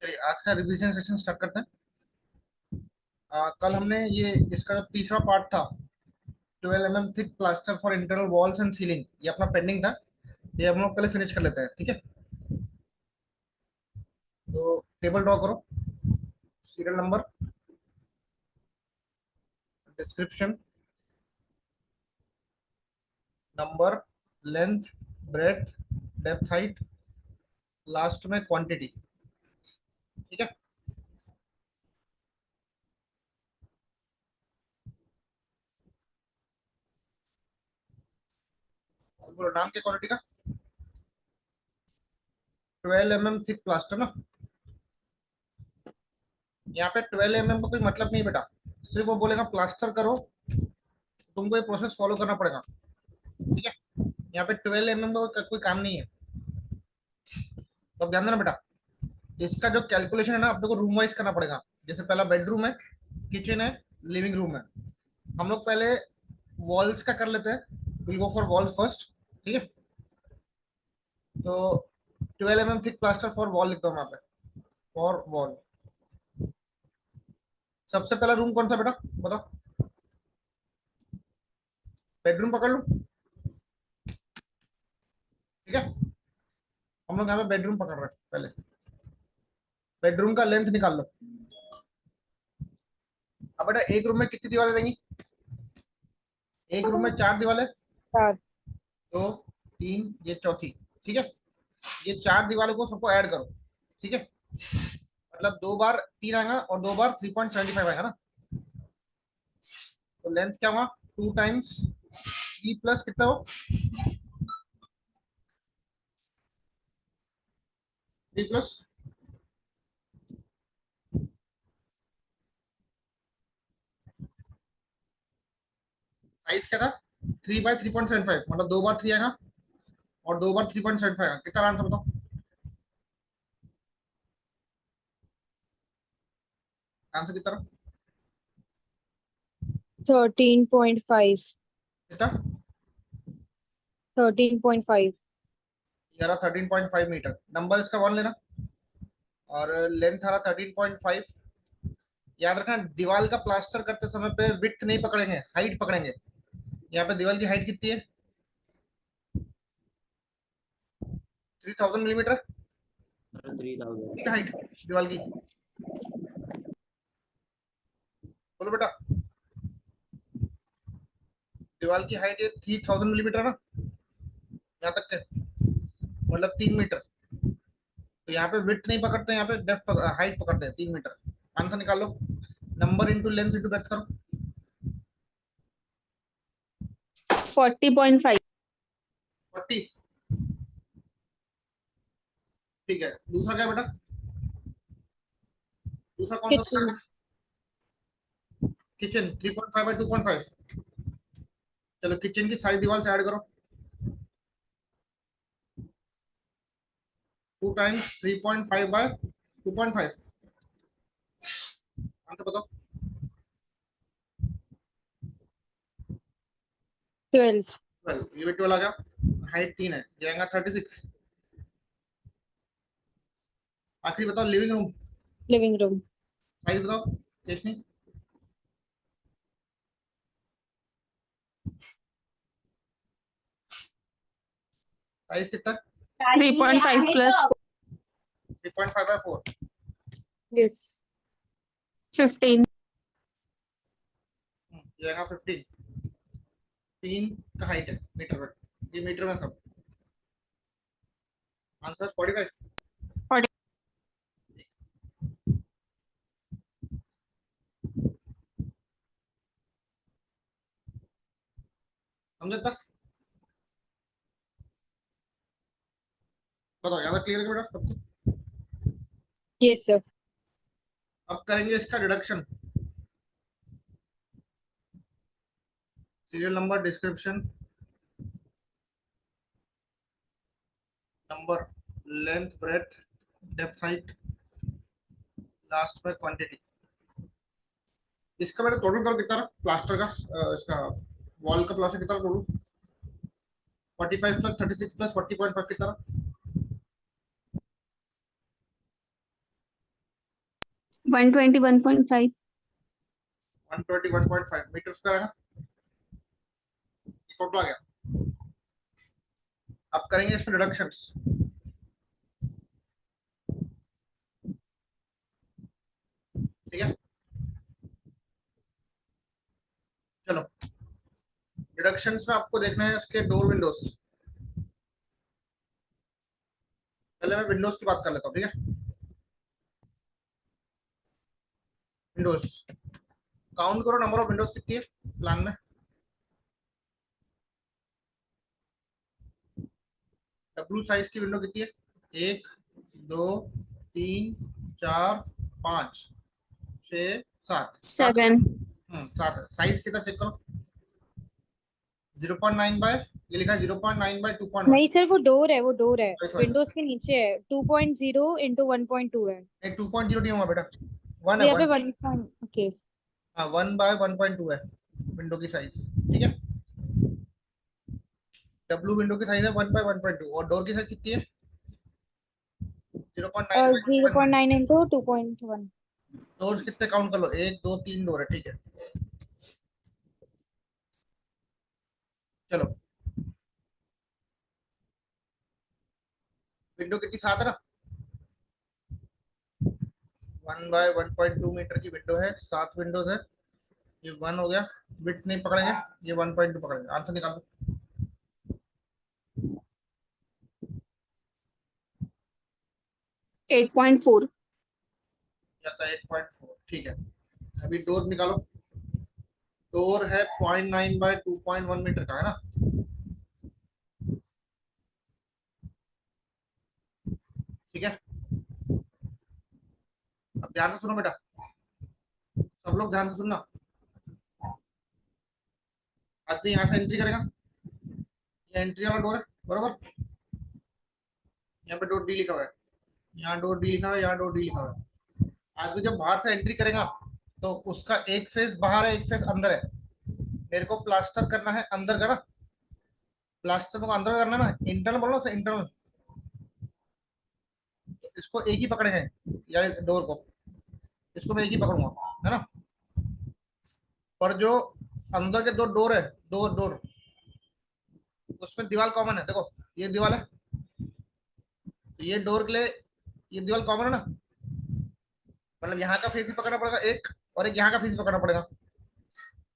चलिए आज का रिवीजन सेशन स्टार्ट करते हैं। कल हमने ये इसका जो तीसरा पार्ट था 12 mm thick plaster for internal walls and ceiling, ये अपना पेंडिंग था। ये हम लोग पहले फिनिश कर लेते हैं, ठीक है। तो टेबल ड्रॉ करो, serial number, description, number, length, breadth, depth, height, last में क्वांटिटी, ठीक है। बोलो नाम क्या क्वांटिटी का? 12 mm थिक प्लास्टर ना। यहाँ पे 12 mm का कोई मतलब नहीं बेटा, सिर्फ वो बोलेगा प्लास्टर करो, तुमको ये प्रोसेस फॉलो करना पड़ेगा, ठीक है। यहाँ पे 12 mm का कोई काम नहीं है। तो अब ध्यान देना बेटा, इसका जो कैलकुलेशन है ना आप लोग को रूम वाइज करना पड़ेगा। जैसे पहला बेडरूम है, किचन है, लिविंग रूम है। हम लोग पहले वॉल्स का कर लेते हैं, will go for walls first, ठीक है। तो 12 mm thick plaster for wall लिखता हूँ यहाँ पे, फॉर वॉल। सबसे पहला रूम कौन सा बेटा बताओ? बेडरूम पकड़ लो, ठीक है। हम लोग यहाँ पे बेडरूम पकड़ रहे हैं। पहले बेडरूम का लेंथ निकाल लो। अब बेटा एक रूम में कितनी दीवारें रहेंगी? एक रूम में 4 दीवारें, चार। 2, 3, ये चौथी, ठीक है। ये 4 दीवारों को सबको ऐड करो, ठीक है। मतलब 2 बार 3 आएगा और 2 बार 3.75 आएगा ना। तो लेंथ क्या हुआ? 2 टाइम्स 3 प्लस कितना हो? 3 प्लस साइज क्या था? 3/3.75, मतलब 2 बार 3 आएगा और 2 बार 3.75 आएगा। कितना आंसर बताओ? आंसर कितना रहा? 13.5। कितना? 13.5। ये रहा 13.5 मीटर। नंबर इसका 1 लेना और लेंथ आ रहा 13.5। याद रखना दीवार का प्लास्टर करते समय पे विड्थ नहीं पकड़ेंगे, हाइट पकड़ेंगे। यहाँ पे दीवार की हाइट कितनी है? 3000 मिलीमीटर, 3000। ठीक है हाइट दीवार की। बोलो बेटा, दीवार की हाइट 3000 मिलीमीटर ना, यहाँ तक के मतलब 3 मीटर। तो यहाँ पे विड्थ नहीं पकड़ते, यहाँ पे डेप्थ हाइट पकड़ते हैं 3 मीटर। आंसर निकालो, number into length into breadth करो। 40.5। 40, ठीक है। दूसरा क्या बेटा? दूसरा कौन सा किचन। था? किचन 3.5/2.5। चलो किचन की सारी दीवार से ऐड करो, 2 टाइम्स 3.5/2.5। आंसर बताओ। 12। 12, ये भी 12 आ गया। हाइट 3 है, जाएगा 36। आखिरी बताओ living room, living room. Size बताओ केशनी। साइज कितना? 3.5 प्लस 3.5/4, यस 15। जाएगा 15। 3 का हाइट है मीटर में, ये मीटर में सब। आंसर 45। 40। समझे तक? बताओ ज्यादा क्लियर है बेटा सबको? Yes sir. अब करेंगे इसका deduction. Serial number, description, number, length, breadth, depth, height, last में क्वांटिटी। इसका मेरा टोटल कर कितना रहा प्लास्टर का? इसका वॉल का प्लास्टर कितना टोटल? 45 प्लस 36 प्लस 40.5 कितना रहा? 121.5. 121.5 मीटर स्क्वायर है। टोटल आ गया। अब करेंगे इसमें डिडक्शंस। ठीक है, चलो डिडक्शंस में आपको देखना है इसके डोर विंडोज। पहले मैं विंडोज की बात कर लेता हूँ। ठीक है, विंडोज काउंट करो, नंबर ऑफ विंडोज कितनी है प्लान में। डब्ल्यू साइज की विंडो कितनी है? 1 2 3 4 5 6 7 7। 7. 7 है। साइज कितना चेक करो। 0.9 बाय, ये लिखा है 0.9 बाय 2.1। नहीं सर, वो डोर है, वो डोर है, सॉरी, विंडोज के नीचे है। 2.0 इंटू 1.2 है। 2.0 नहीं होगा बेटा, 1 तो है। यहाँ पे 1, 1. ओके। हाँ 1 बाय 1.2 है विंडो की साइज। ठीक है, डब्ल्यू विंडो की साइज है 1 बाय 1.2 और डोर की साइज कितनी है? 0.9 बाय 2.1। 0.9 इंटू 2.1. डोर्स कितने काउंट कर लो, 1 2 3 डोर है। ठीक है, चलो विंडो कितनी? 7 है ना। 1 बाय 1.2 मीटर की विंडो है, 7 विंडोज है। ये 1 हो गया, बिट नहीं पकड़ेंगे, ये 1.2 पकड़ेंगे। आंसर निकाल दो। 8.4. या था 8.4। ठीक है, अभी डोर निकालो। डोर है 0.9 बाय 2.1 मीटर का है ना। ठीक है, अब ध्यान से सुनो बेटा, सब लोग ध्यान से सुनना। आदमी यहाँ से एंट्री करेगा, ये एंट्री वाला डोर है बरोबर। यहाँ पे डोर डी लिखा हुआ है, यहाँ डोर डी लिखा हुआ है, यहाँ डोर डी लिखा हुआ है। आदमी जब बाहर से एंट्री करेगा तो उसका एक फेस बाहर है, एक फेस अंदर है। मेरे को प्लास्टर करना है अंदर का ना, प्लास्टर को अंदर करना है ना। इंटरनल बोलो ना, इंटरनल। इसको एक ही पकड़े हैं यार, डोर को, इसको मैं एक ही पकड़ूंगा है ना। पर जो अंदर के दो डोर है, दो डोर, उसमें दीवार कॉमन है। देखो ये दीवार है, तो ये डोर के लिए ये दीवार कॉमन है ना। मतलब यहाँ का फेस ही पकड़ना पड़ेगा एक, और एक यहाँ का फेस ही पकड़ना पड़ेगा।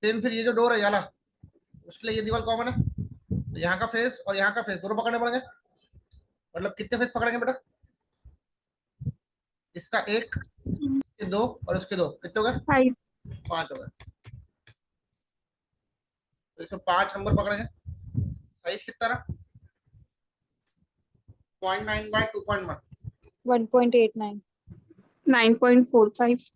सेम फिर ये जो डोर है याला, उसके लिए ये दीवार कॉमन है, तो यहाँ का फेस और यहाँ का फेस दोनों पकड़ने पड़ेंगे। मतलब कितने फेस पकड़ेंगे बेटा? इसका एक, इसके दो और इसके दो, कितने हो गए? 5. 5 हो गए। तो इसमें 5 नंबर पकड़ेंगे। साइज कितना रहा? 0.9 बाय 2.1। 1.89. 9.45.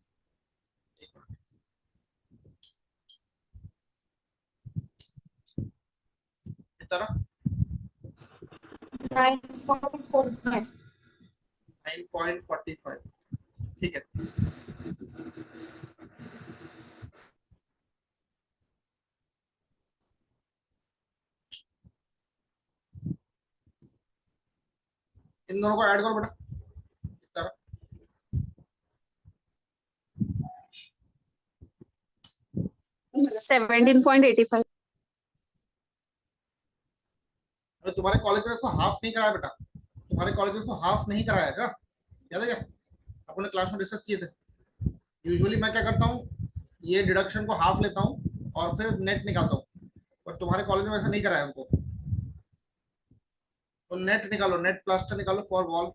कितना रहा? 9.45. 9.45। ठीक है, इन दोनों को ऐड करो बेटा। कितना रहा? 17.85. अरे तुम्हारे कॉलेज में इसको हाफ नहीं कराया बेटा, तुम्हारे कॉलेज में इसको हाफ नहीं कराया है क्या? याद है क्या? अपने क्लास में डिस्कस किए थे। यूजुअली मैं क्या करता हूँ, ये डिडक्शन को हाफ लेता हूँ और फिर नेट निकालता हूँ, पर तुम्हारे कॉलेज में ऐसा नहीं कराया हमको। तो नेट निकालो, नेट प्लास्टर निकालो फॉर वॉल।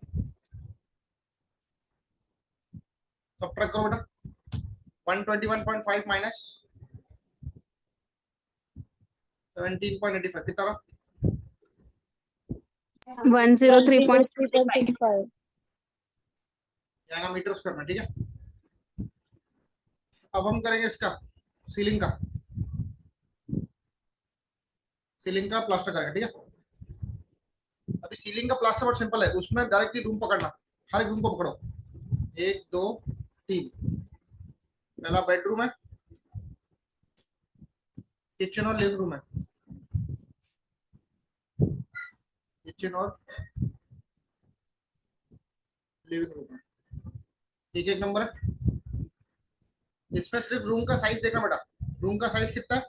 सब ट्रैक करो बेटा। 121.5 माइनस 17.85 कितना रहा? 103.65. 103.65. यहाँ मीटर स्क्वायर में। ठीक है, अब हम करेंगे इसका सीलिंग का, सीलिंग का प्लास्टर करेंगे। ठीक है, अभी सीलिंग का प्लास्टर बहुत सिंपल है, उसमें डायरेक्टली रूम पकड़ना। हर एक रूम को पकड़ो, 1 2 3। पहला बेडरूम है, किचन और लिविंग रूम है, किचन और लिविंग रूम है। एक एक नंबर है। इसमें सिर्फ रूम का साइज देखना बेटा, रूम का साइज कितना है,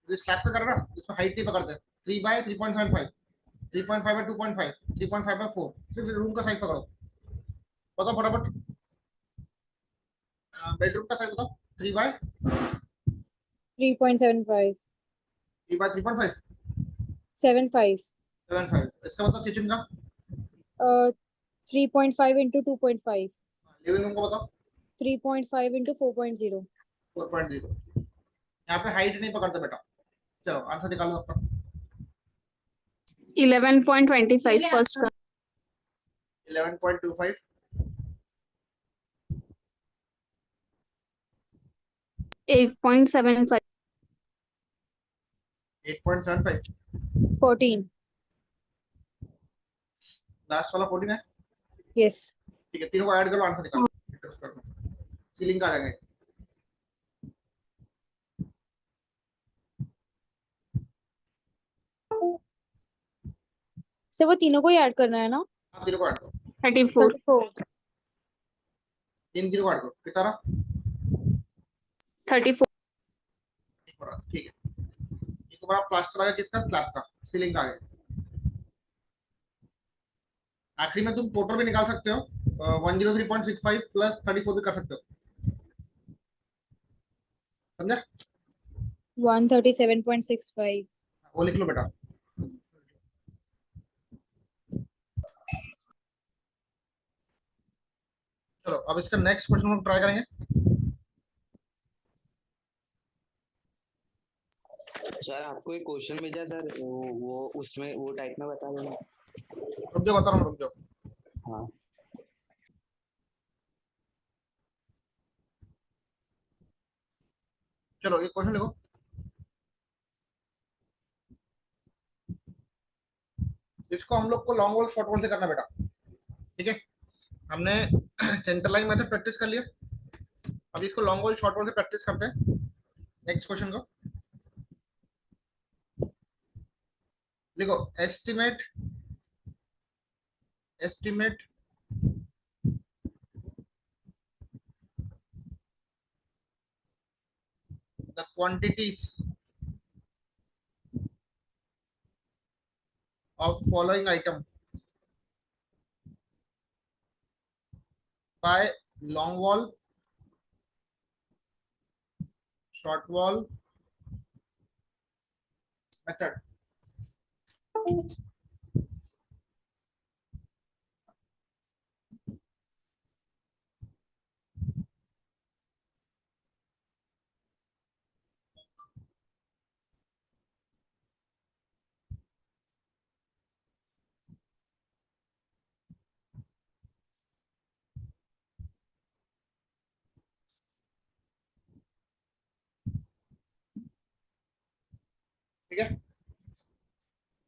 स्लैब का करना, इसमें हाइट नहीं पकड़ते, 3 बाय 3.75, 3.5 बाय 2.5, 3.5 बाय 4, सिर्फ रूम का साइज पकड़ो। बताओ फटाफट, बेडरूम का साइज बताओ, 3.75. 3 बाय 3.5, 75. 7.5। इसका मतलब किचन का, 3.5 into 2.5. लिविंग रूम का बताओ, 3.5 into 4.0. 4.0। यहाँ पे हाइट नहीं पकड़ते बेटा। चलो आंसर निकालो आपका। 11.25 फर्स्ट का। 11.25, 8.75 8.75, 14. लास्ट वाला 14 है। Yes. ठीक है, तीनों को ऐड करो, आंसर निकालो, सीलिंग का आ जाएंगे। So वो तीनों को ही ऐड करना है ना? हाँ, तीनों को ऐड करो, 34 34. तीनों को ऐड करो, कितना रहा? 34 ठीक है, ये तुम्हारा प्लास्टर आ गया, किसका, स्लैब का, सीलिंग का आ गया। आखिरी में तुम टोटल भी निकाल सकते हो, 103.65 प्लस 34 भी कर सकते हो, समझा? 137.65. वो लिख लो बेटा। चलो अब इसका नेक्स्ट क्वेश्चन हम ट्राई करेंगे। सर आपको एक क्वेश्चन भेजा सर, वो उसमें वो टाइप में बता देना। रुक जाओ, बता रहा हूँ, रुक जाओ। हाँ चलो ये क्वेश्चन लिखो। इसको हम लोग को लॉन्ग वॉल शॉर्ट वॉल से करना बेटा, ठीक है? हमने सेंटर लाइन मेथड प्रैक्टिस कर लिया, अब इसको लॉन्ग वॉल शॉर्ट वॉल से प्रैक्टिस करते हैं। नेक्स्ट क्वेश्चन को लिखो, estimate estimate the quantities of following item by long wall, short wall method। ठीक है,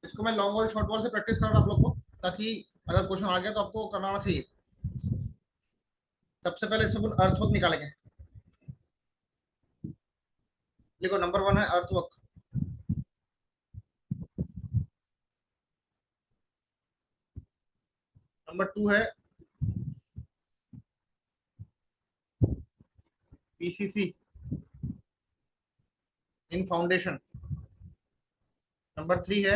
इसको मैं लॉन्ग वॉल शॉर्ट वॉल से प्रैक्टिस कर रहा हूँ आप लोग को, ताकि अगर क्वेश्चन आ गया तो आपको करना आना चाहिए। सबसे पहले इसमें अर्थवर्क निकालेंगे। देखो नंबर 1 है अर्थवर्क, नंबर 2 है पीसीसी इन फाउंडेशन, नंबर 3 है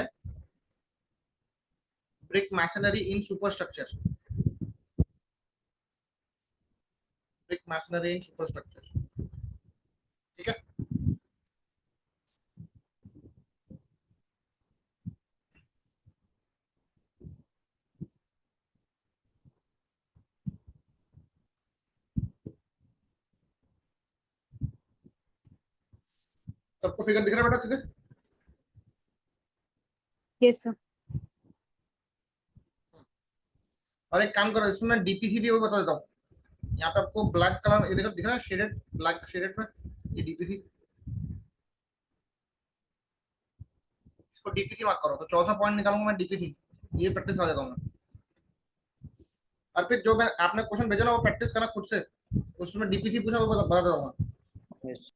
ब्रिक मैसनरी इन सुपरस्ट्रक्चर, ब्रिक मैसनरी इन सुपरस्ट्रक्चर। ठीक है, सबको फिगर दिख रहा है बेटा अच्छे से? Yes sir. और एक काम करो, इसमें मैं डीपीसी भी वो बता देता हूँ। यहाँ पे आपको ब्लैक कलर ये देखो दिख रहा है, शेडेड ब्लैक शेडेड में, ये डीपीसी, इसको डीपीसी मार्क करो। तो चौथा पॉइंट निकालूंगा मैं डीपीसी, ये प्रैक्टिस कर देता हूँ मैं। और फिर जो मैं आपने क्वेश्चन भेजा ना वो प्रैक्टिस करना खुद से, उसमें डीपीसी पूछा वो बता देता हूँ मैं। yes।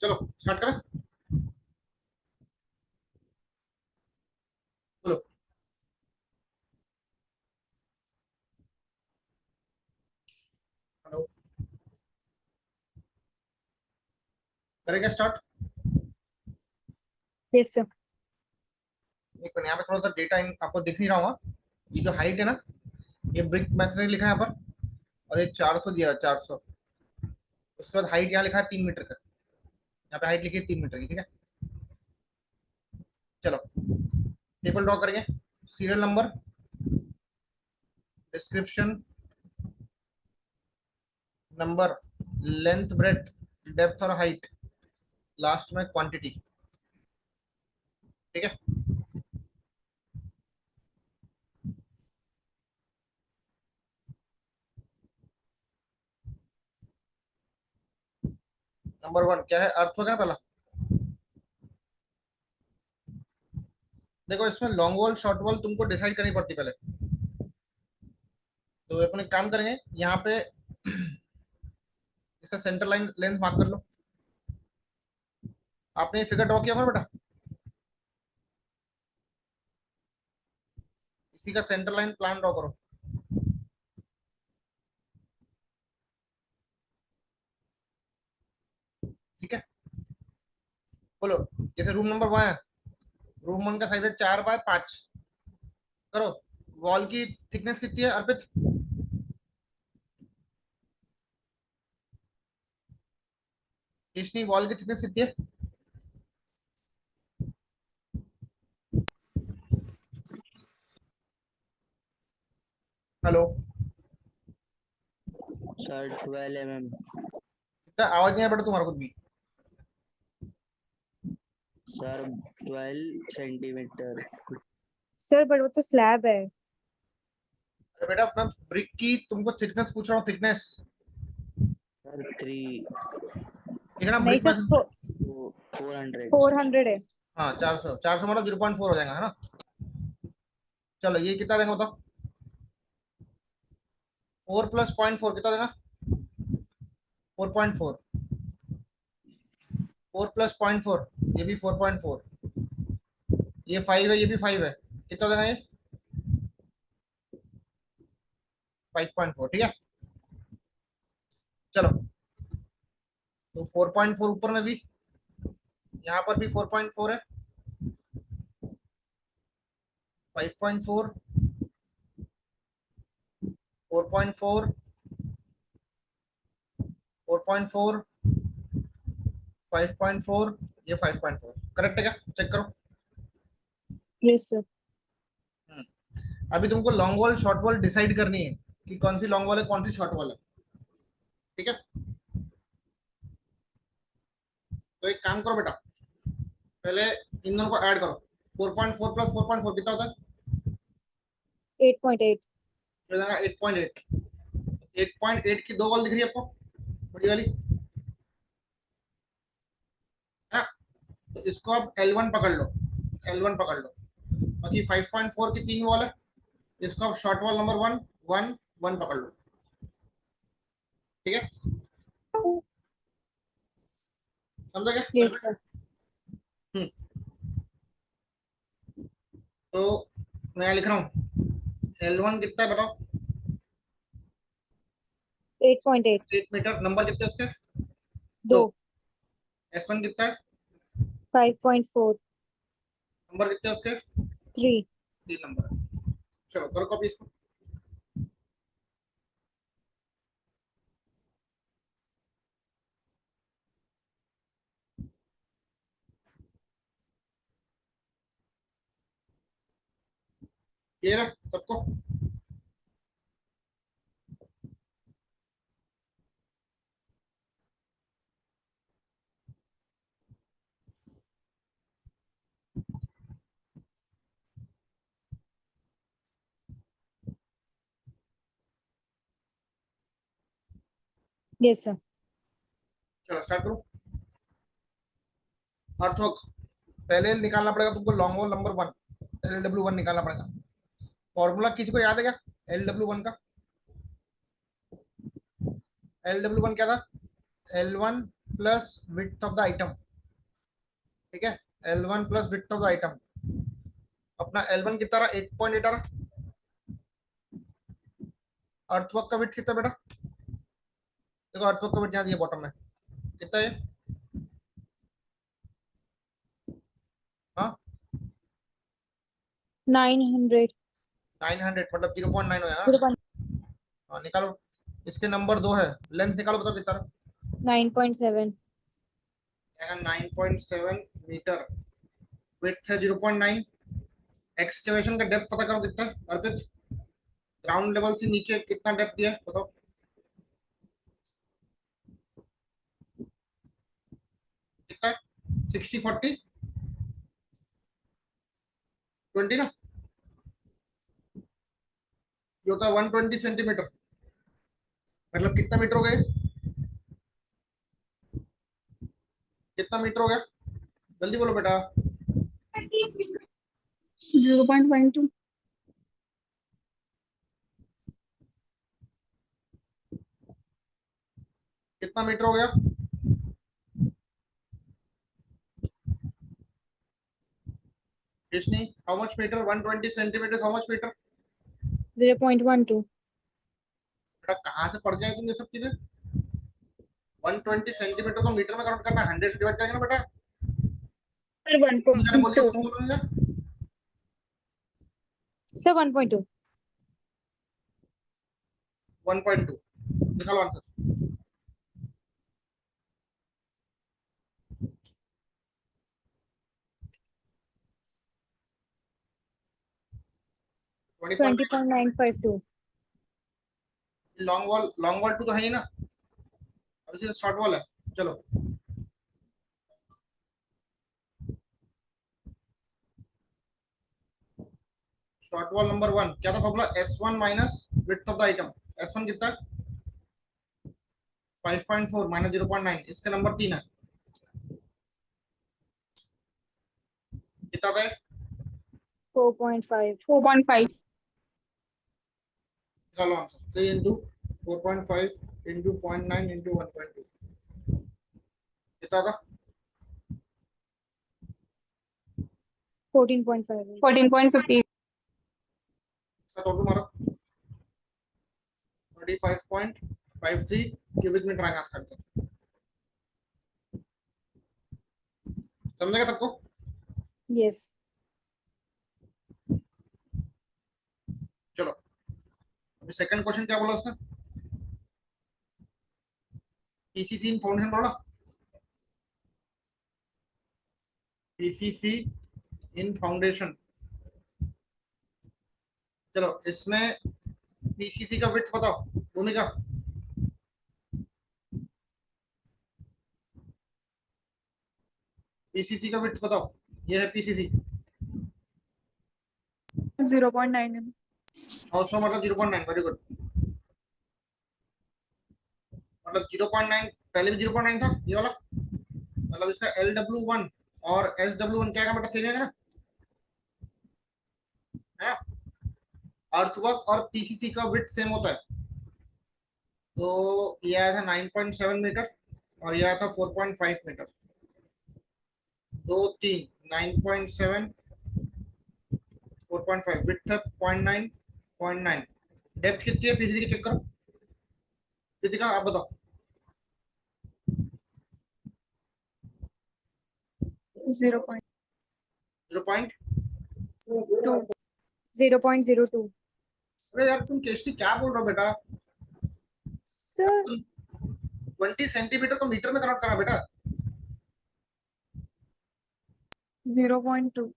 चलो स्टार्ट करें। बोलो। हेलो। करेंगे स्टार्ट। Yes, sir. एक मिनट, यहाँ पे थोड़ा सा डेटा आपको दिख नहीं रहा होगा। ये जो हाइट है ना, ये ब्रिक मैसनरी लिखा है यहाँ पर, और ये 400 दिया है, 400। उसके बाद हाइट यहाँ लिखा है 3 मीटर का। यहाँ पे हाइट लिखी है 3 मीटर की, ठीक है। चलो टेबल ड्रॉ करेंगे। Serial number, description, number, length, breadth, depth और हाइट, लास्ट में क्वांटिटी, ठीक है। नंबर 1 क्या है, अर्थ होगा ना पहला। देखो इसमें लॉन्ग वॉल शॉर्ट वॉल तुमको डिसाइड करनी पड़ती पहले। तो अपन एक काम करेंगे, यहाँ पे इसका सेंटर लाइन लेंथ मार्क कर लो। आपने ये फिगर ड्रॉ किया होगा बेटा, इसी का सेंटर लाइन प्लान ड्रॉ करो, ठीक है। बोलो। जैसे रूम नंबर 1 है, रूम 1 का साइज है 4 बाय 5। करो। वॉल की थिकनेस कितनी है अर्पित? कितनी वॉल की थिकनेस कितनी है? हेलो। Sir 12 mm। इतना आवाज नहीं है बेटा तुम्हारा कुछ भी। Sir 12 centimetre. Sir, but वो तो slab है. अरे बेटा मैं ब्रिक की तुमको थिकनेस पूछ रहा हूँ, थिकनेस। सर 3। ठीक है ना, नहीं ब्रिक sir, में। 400। 400 है. हाँ 400, 400 मतलब 0.4 हो जाएगा, है ना। चलो ये कितना देंगे बताओ। 4 प्लस 0.4 कितना देगा? 4.4। 4 प्लस 0.4, ये भी 4.4। ये 5 है, ये भी 5 है, कितना देगा ये? 5.4, ठीक है। चलो तो 4.4 ऊपर में भी, यहाँ पर भी 4.4 है। 5.4, 4.4, 4.4, 5.4, ये 5.4 करेक्ट है क्या? चेक करो। Yes, sir. हम्म, अभी तुमको long wall short wall decide करनी है कि कौन सी लॉन्ग वॉल है कौन सी शॉर्ट वॉल है, ठीक है। तो एक काम करो बेटा, पहले इन दोनों को ऐड करो। 4.4 प्लस 4.4 कितना होता है? 8.8. 8.8। 8.8 की दो वॉल दिख रही है आपको, बड़ी वाली, है ना। तो इसको आप L1 पकड़ लो, L1 पकड़ लो। बाकी 5.4 की 3 वॉल है, इसको आप शॉर्ट वॉल नंबर 1 1 1 पकड़ लो, ठीक है। समझा क्या? Yes, sir. हम्म। तो मैं यहाँ लिख रहा हूँ, L1 कितना है बताओ? 8.8. 8 मीटर। नंबर कितने उसके? 2। 2. S1 कितना है? 5.4. नंबर कितने उसके? 3. 3 नंबर है। चलो करो कॉपी इसको। क्लियर है सबको? Yes, sir. चलो स्टार्ट करो। अर्थवर्क पहले निकालना पड़ेगा तुमको, लॉन्ग वॉल नंबर 1 LW1 निकालना पड़ेगा। फॉर्मूला किसी को याद है क्या LW1 का? LW1 क्या था? L1 plus width of the item, ठीक है, L1 plus width of the item. अपना L1 कितना रहा, 8.8 रहा। अर्थवर्क का विड्थ कितना बेटा, देखो अर्थवर्क का विड्थ यहाँ दिया बॉटम में, कितना है, हाँ 900. 900, मतलब 0.9 हो जाएगा। 0.9. हाँ निकालो, इसके नंबर 2 है, लेंथ निकालो, बताओ कितना रहा। 9.7. 9.7 मीटर, विड्थ है 0.9। एक्सकेवेशन का डेप्थ पता करो कितना है अर्पित, ग्राउंड लेवल से नीचे कितना डेप्थ दिया है बताओ, कितना है, 60 40 20 ना, जो होता है 120 सेंटीमीटर, मतलब कितना मीटर हो गए, कितना मीटर हो गया, जल्दी बोलो बेटा। 0.12. कितना मीटर हो गया, Krishni how much metre, 120 centimetre how much metre. 0.12. बेटा कहाँ से पढ़ जाए तुम ये सब चीजें, 120 सेंटीमीटर को मीटर में कन्वर्ट करना, 100 से डिवाइड करेंगे ना बेटा। Sir, तुम जाने बोलिए, तुम 1.2. बोलो मुझे। Sir, 1.2. 1.2, निकालो आंसर। 20.9, 20.952. लॉन्ग वॉल 2 तो है ही ना, अब इसे शॉर्ट वॉल है। चलो शॉर्ट वॉल नंबर 1 क्या था formula, S1 minus width of the item, S1 कितना, 5.4 माइनस 0.9, इसका नंबर 3 है, कितना था, 4.5. 4.5. चलो आंसर 3 इंटू 4.5 इंटू 0.9 इंटू 1.2, कितना था, 14.5. 14.50. इसका टोटल मारो 35.53 क्यूबिक मीटर आएगा आंसर तक। समझेगा सबको। Yes. चलो अभी सेकंड क्वेश्चन क्या बोला उसने, पीसीसी इन फाउंडेशन बोला, पीसीसी इन फाउंडेशन। चलो इसमें पीसीसी का विड्थ बताओ, भूमिका, पीसीसी का विड्थ बताओ, ये है पीसीसी, 0.9. और उसमें मतलब 0.9, वेरी गुड, मतलब 0.9, पहले भी 0.9 था ये वाला, मतलब इसका LW1 और SW1 क्या बेटा, सेम है ना, है ना, अर्थवर्क और पीसीसी का विड्थ सेम होता है। तो ये आया था 9.7 मीटर और ये आया था 4.5 मीटर, दो तीन, 9.7 4.5, विड्थ है 0.9 0.9, डेप्थ कितनी है पीसीसी की चेक करो, कितनी का आप बताओ, 0.2. 0. 0.02. अरे यार तुम केशरी क्या बोल रहे हो बेटा, Sir, तुम 20 सेंटीमीटर को मीटर में कन्वर्ट करा बेटा, 0.2.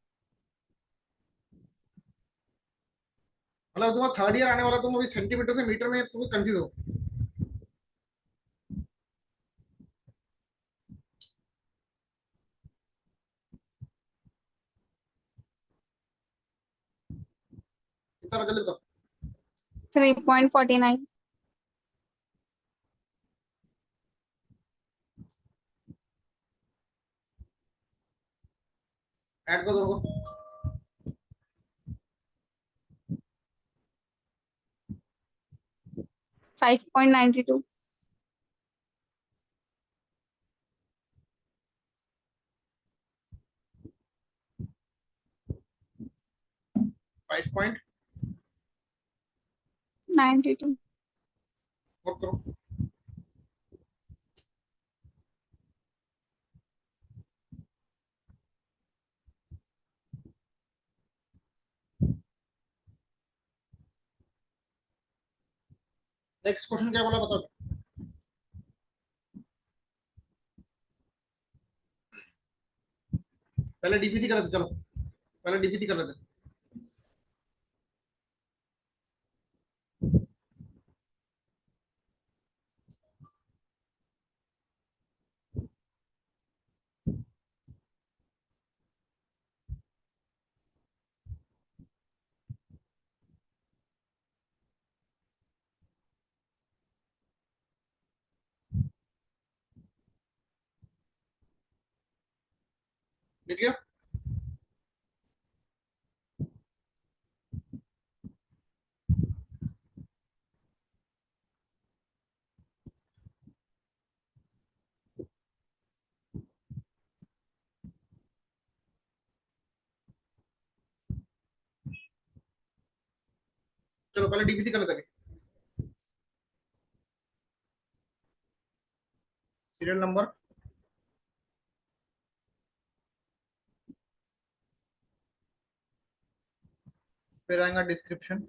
मतलब तुम्हारा थर्ड ईयर आने वाला, तुम अभी सेंटीमीटर से मीटर में तुम कंफ्यूज हो। कितना जल्दी बताओ, 3.49. ऐड कर दो, 5.92. 5 पॉइंट 92. नोट करो। नेक्स्ट क्वेश्चन क्या बोला बताओ। पहले डीपीसी कर लेते, चलो पहले डीपीसी कर लेते। लिख लिया। चलो पहले डीपीसी कर लेते। सीरियल नंबर, फिर आएगा डिस्क्रिप्शन,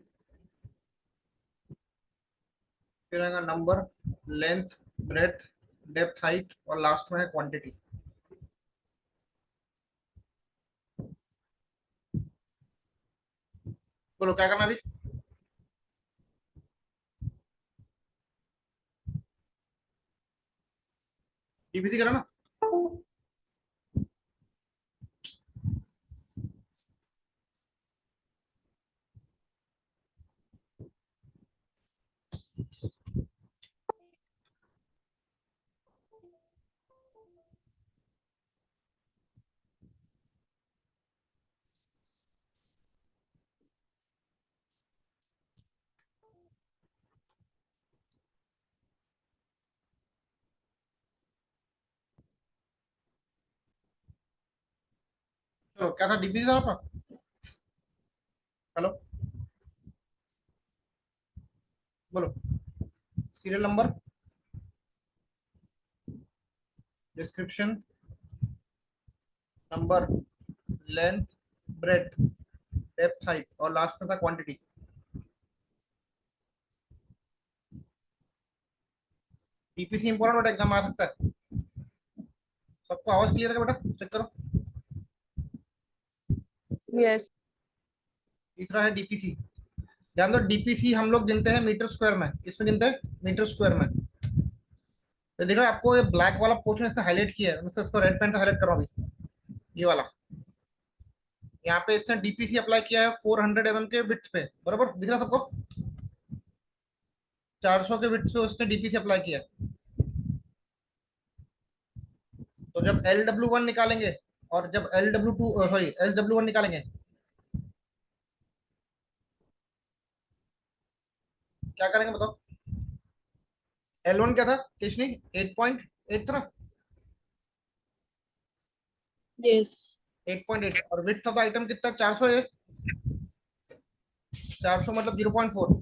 फिर आएगा number, length, breadth, depth, height और लास्ट में है क्वांटिटी। बोलो क्या करना अभी। डीपीसी करा ना। चलो क्या था डीपीसी था आपका। हेलो बोलो। Serial number, description, number, length, breadth, depth, height और लास्ट में था क्वांटिटी। डीपीसी इंपॉर्टेंट एग्जाम आ सकता है। सबको आवाज क्लियर है बेटा, चेक करो। Yes. तीसरा है डीपीसी। ध्यान दो, डीपीसी हम लोग गिनते हैं मीटर स्क्वायर में। किसमें गिनते हैं? मीटर स्क्वायर में। तो देखो आपको ये ब्लैक वाला पोर्शन इससे हाईलाइट किया है, मैं इसको रेड पेन से हाईलाइट कर रहा हूँ अभी। ये वाला यहाँ पे इसने डीपीसी अप्लाई किया है 400 mm के विड्थ पे, बराबर दिख रहा है सबको। 400 के विड्थ पे उसने डीपीसी अप्लाई किया है। तो जब LW1 निकालेंगे और जब LW2 सॉरी SW1 निकालेंगे, क्या करेंगे बताओ। L1 क्या था केशनी? 8.8 था ना। Yes. 8.8 और विड्थ ऑफ आइटम कितना? 400 है। 400 मतलब 0.4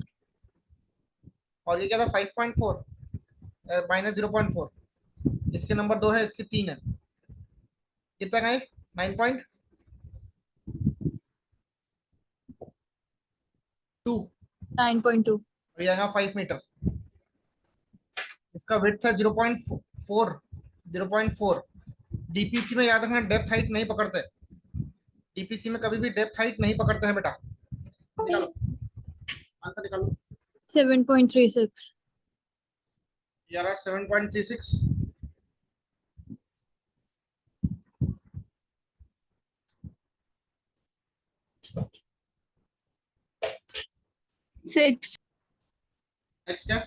और ये क्या था? 5.4 माइनस 0.4। इसके नंबर 2 है, इसके 3 है। कितना का है? 9.2 9.2. और ये आएगा 5 मीटर। इसका विड्थ है 0.4। 0.4। डीपीसी में याद रखना डेप्थ हाइट नहीं पकड़ते। डीपीसी में कभी भी डेप्थ हाइट नहीं पकड़ते हैं बेटा। निकालो आंसर निकालो। 7.36. यार 7.36। 6. एक्स क्या?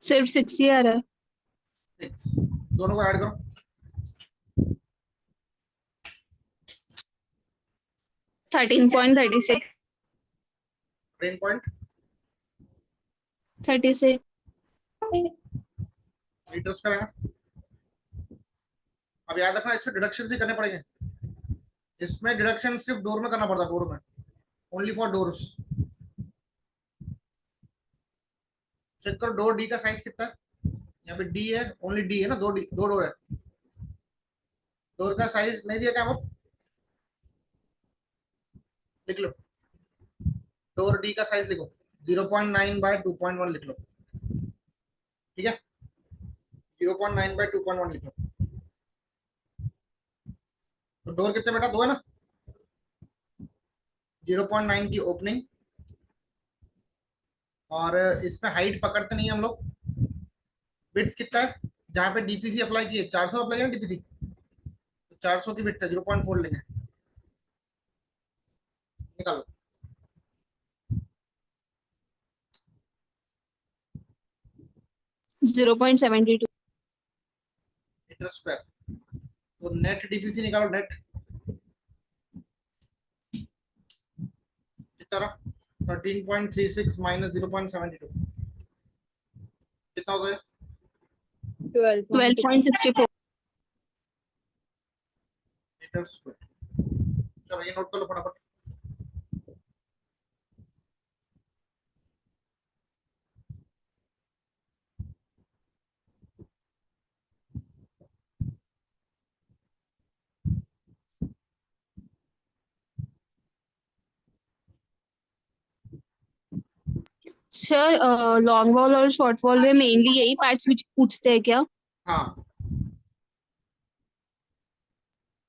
सिर्फ 6 ही आ रहा है. 6। दोनों को ऐड करो। 13.36. Brain point 36. मीटर्स करेंगे। अब याद रखना इसमें डिडक्शन भी करने पड़ेंगे। इसमें डिडक्शन सिर्फ डोर में करना पड़ता है, डोर में। Only for doors. चेक करो डोर डी का साइज कितना है। यहाँ पे डी है, ओनली डी है ना, दो डोर है। डोर का साइज नहीं दिया क्या वो, लिख लो। डोर डी का साइज लिखो 0.9/2.1 लिख लो। ठीक है, 0.9/2.1 लिख लो। तो डोर कितने बेटा, दो है ना। 0.9 की ओपनिंग, और इसमें हाइट पकड़ते नहीं हम लोग। बिट्स कितना है, जहाँ पे डीपीसी अप्लाई किए 400 अप्लाई किया डीपीसी, तो 400 की बिट्स है, 0.4 लेंगे, निकालो। 0.72. Metre square. तो नेट डीपीसी निकालो, नेट कितना, 13.36 माइनस 0.72 कितना हो गया, 12.6. 12.64. Metre square. चलो ये नोट कर लो फटाफट। सर लॉन्ग वॉल और शॉर्ट वॉल में मेनली यही पार्ट्स विच पूछते हैं क्या? हाँ,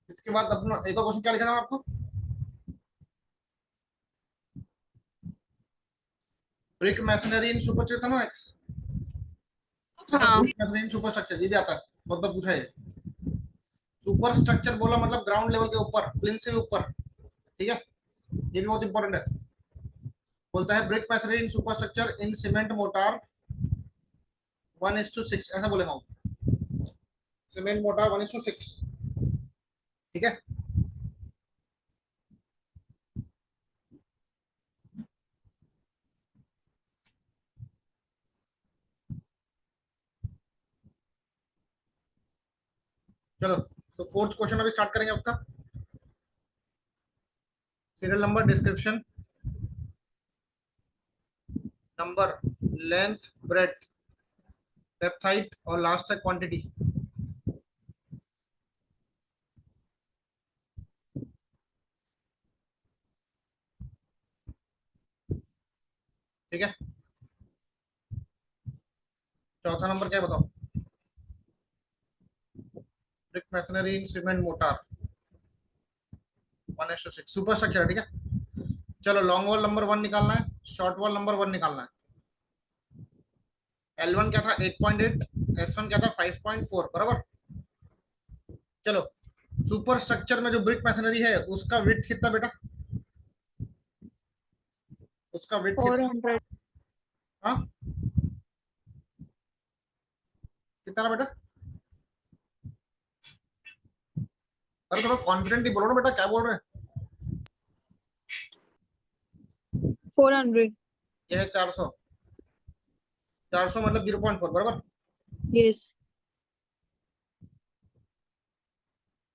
इसके बाद अपना एक और क्वेश्चन क्या लिखा था आपको, ब्रिक मैसनरी इन सुपर था ना एक्स। हाँ। ब्रिक मैसनरी इन सुपर स्ट्रक्चर, ये भी आता है, बहुत बार पूछा है। सुपर स्ट्रक्चर बोला मतलब ग्राउंड लेवल के ऊपर, प्लेन से भी ऊपर। ठीक है, ये भी बहुत इंपॉर्टेंट है। बोलता है brick masonry in super structure in cement mortar 1:6, ऐसा बोलेगा वो। Cement mortar 1:6। ठीक है, चलो तो फोर्थ क्वेश्चन अभी स्टार्ट करेंगे आपका। Serial number, description, number, length, breadth, depth, height, और लास्ट है क्वांटिटी। ठीक है, चौथा नंबर क्या है बताओ, brick masonry in cement mortar 1:6 superstructure. ठीक है, चलो लॉन्ग वॉल नंबर 1 निकालना है, शॉर्ट वॉल नंबर 1 निकालना है। L1 क्या था 8.8, S1 क्या था 5.4, बराबर। चलो सुपर स्ट्रक्चर में जो ब्रिक मैसनरी है उसका विड्थ कितना बेटा, उसका विड्थ कितना, 400. हाँ कितना बेटा, अरे थोड़ा कॉन्फिडेंटली बोलो ना बेटा, क्या बोल रहे हैं। 400. ये है 400, 400 मतलब 0.4, बराबर। Yes.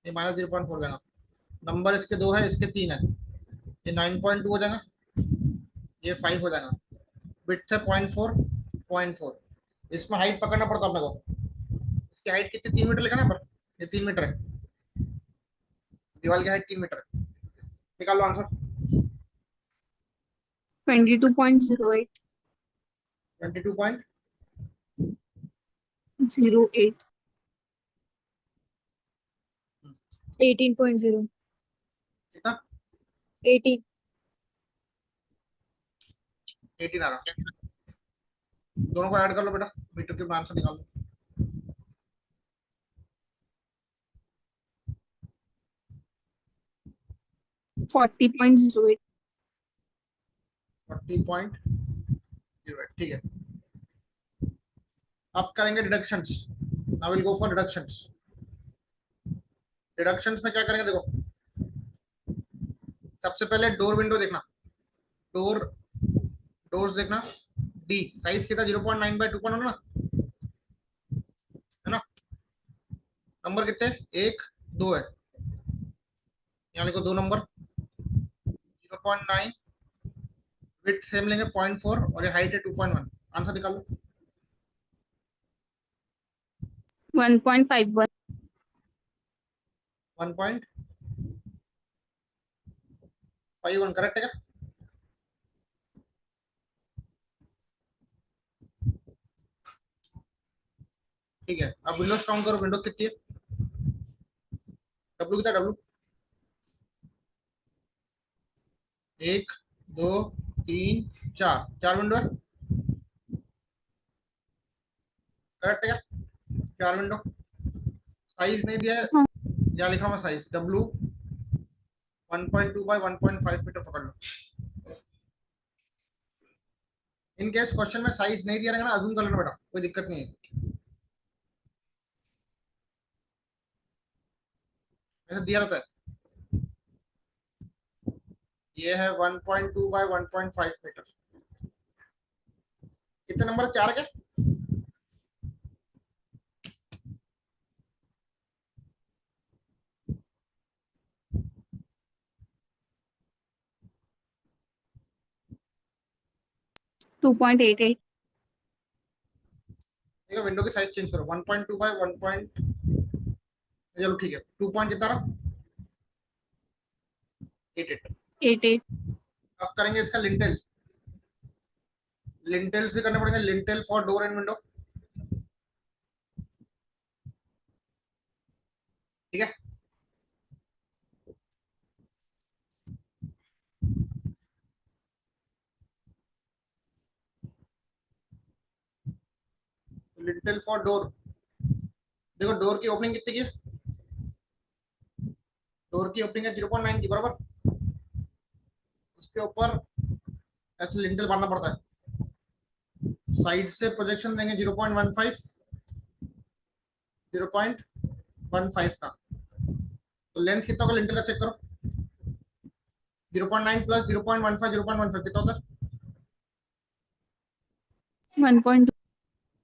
ये -0.4 जाएगा। नंबर इसके दो है, इसके तीन है, ये 9.2 हो जाएगा, ये 5 हो जाएगा। विड्थ है 0.4, इसमें हाइट पकड़ना पड़ता अपने को। इसकी हाइट कितनी, 3 मीटर लिखा ना पर, ये 3 मीटर है, दीवार की हाइट 3 मीटर है। निकाल लो आंसर। 22.08. 22.08। 18.0. कितना, 18. 18 आ रहा। दोनों को ऐड कर लो बेटा, मीटर के आंसर निकाल दो। 40.08. 40.08, ठीक है। अब करेंगे deductions. Now will go for deductions. Deductions में क्या करेंगे देखो, सबसे पहले डोर विंडो देखना, डोर डोर्स देखना। डी साइज कितना, 0.9/2.1 ना, है ना। नंबर कितने, एक दो है, यहाँ लिखो 2 नंबर, 0.9 विड्थ सेम लेंगे 0.4 और ये हाइट है 2.1। आंसर निकाल लो। 1.51। 1.51 करेक्ट है क्या? ठीक है, अब विंडोज काउंट करो, विंडोज कितनी है? डब्ल्यू कितना डब्ल्यू? 1 2 3 4, 4 विंडो है करेक्ट है क्या? 4 विंडो। साइज नहीं दिया है, हाँ, यहाँ लिखा हुआ साइज डब्ल्यू 1.2 बाय 1.5 मीटर पकड़ लो। इन केस क्वेश्चन में साइज नहीं दिया रहेगा ना, अजूम कर लेना बेटा, कोई दिक्कत नहीं है। ऐसा दिया रहता है। ये है 1.2 बाय 1.5 मीटर। कितने नंबर है? 4 के? 2.88। ठीक है, विंडो की साइज चेंज करो 1.2 बाय 1 चलो ठीक है 2 पॉइंट कितना रहा? 88। 88। अब करेंगे इसका लिंटेल। लिंटेल्स भी करने पड़ेंगे, lintel for door and window. ठीक है, लिंटेल फॉर डोर। देखो डोर की ओपनिंग कितनी की है? डोर की ओपनिंग है 0.9 की, बराबर। उसके ऊपर ऐसे लिंटेल बांधना पड़ता है। साइड से प्रोजेक्शन देंगे 0.15, 0.15 का। तो लेंथ कितना होगा लिंटेल का, चेक करो। 0.9 प्लस 0.15, 0.15 कितना होता है? 1.2।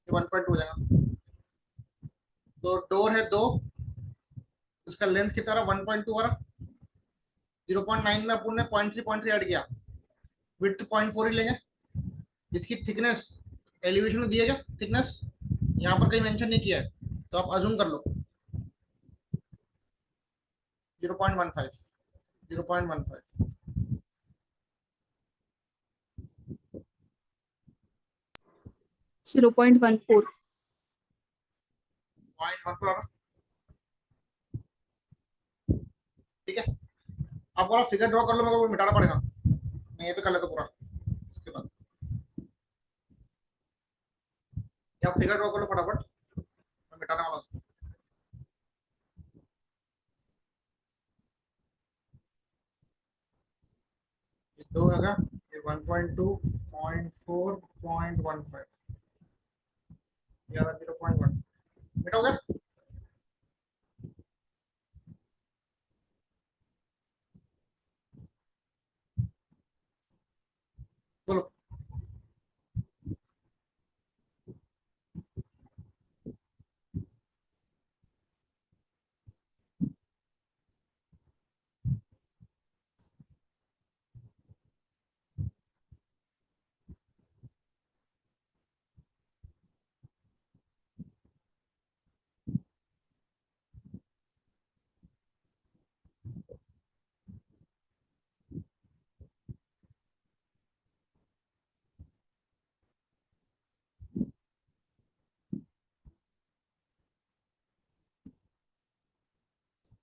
1.2 हो जाएगा। तो डोर है 2, उसका लेंथ कितना रहा? 1.2 आ रहा। 0.9 में अपन ने 0.3 ऐड किया, विड्थ 0.4 ही लेंगे। इसकी थिकनेस एलिवेशन में दी है क्या थिकनेस? यहाँ पर कहीं मेंशन नहीं किया है, तो आप अजूम कर लो 0.15, 0.15। 0.14। 0.14 आ रहा। ठीक है, आप पूरा फिगर ड्रॉ कर लो, मेरे को मिटाना पड़ेगा, मैं ये पे कर लेता पूरा। इसके बाद आप फिगर ड्रॉ कर लो फटाफट, मैं मिटाने वाला हूँ। ये 2 हैगा, ये 1.2, 0.4, 0.15, ये 0.1। मिटाओगे? बोलो।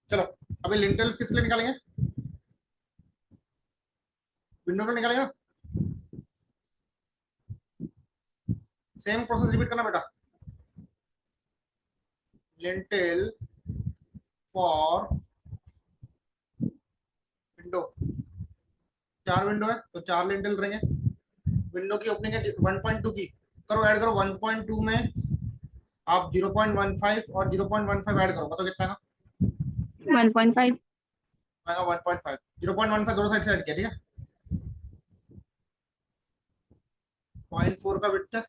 चलो, अभी लिंटल किस लिए निकालेंगे? विंडो को निकालेंगे ना। सेम प्रोसेस रिपीट करना बेटा। लिंटल फॉर विंडो, 4 विंडो है तो 4 लिंटल रहेंगे। विंडो की ओपनिंग है 1.2 की, करो ऐड करो 1.2 में आप 0.15 और 0.15 ऐड करो, बताओ कितना है? 1.5। आएगा 1.5। 0.15 दोनों साइड से ऐड किया, ठीक है। 0.4 का विड्थ है,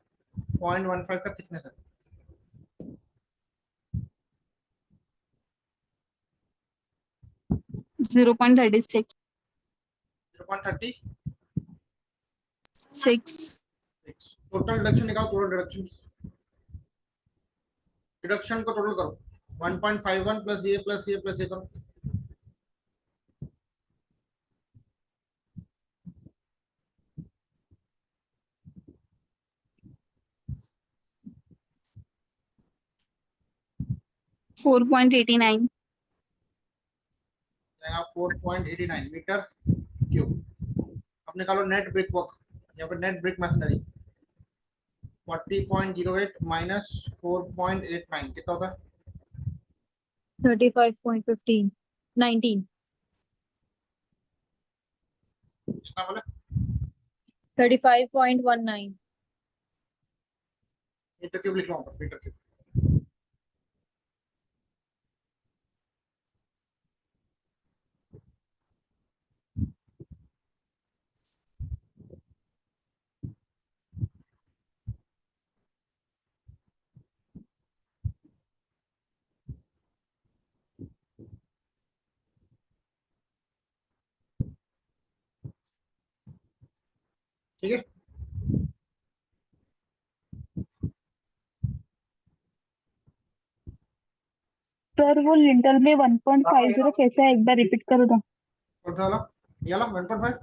0.15 का थिकनेस है। 0.36। 0.30, 6. टोटल डिडक्शन निकालो, टोटल डिडक्शन को टोटल करो, 1.51 प्लस ये प्लस ये प्लस ये करो, 4.89. जाएगा 4.89 मीटर क्यूब। अब निकालो नेट ब्रिक वर्क, यहाँ पे नेट ब्रिक मैसनरी 40.08 माइनस 4.89 कितना होता है? 35.15. 19. कितना बोले? 35.19. मीटर क्यूब लिख लो ऊपर, मीटर क्यूब। ठीक है, सर वो लिंटल में 1.50 कैसे है, एक बार रिपीट करो ना। और वाला ये वाला 1.5।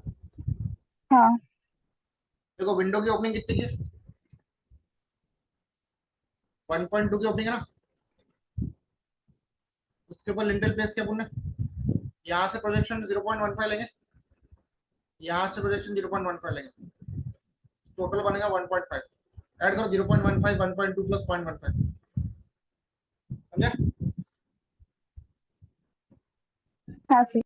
हाँ देखो विंडो की ओपनिंग कितनी की है? 1.2 की ओपनिंग है ना, उसके ऊपर लिंटल प्लेस किया हमने, यहाँ से प्रोजेक्शन 0.15 लेंगे, यहाँ से प्रोजेक्शन 0.15 लेंगे, टोटल बनेगा 1.5। ऐड करो 0.15 1.2 प्लस 0.15, समझे? हाँ सर।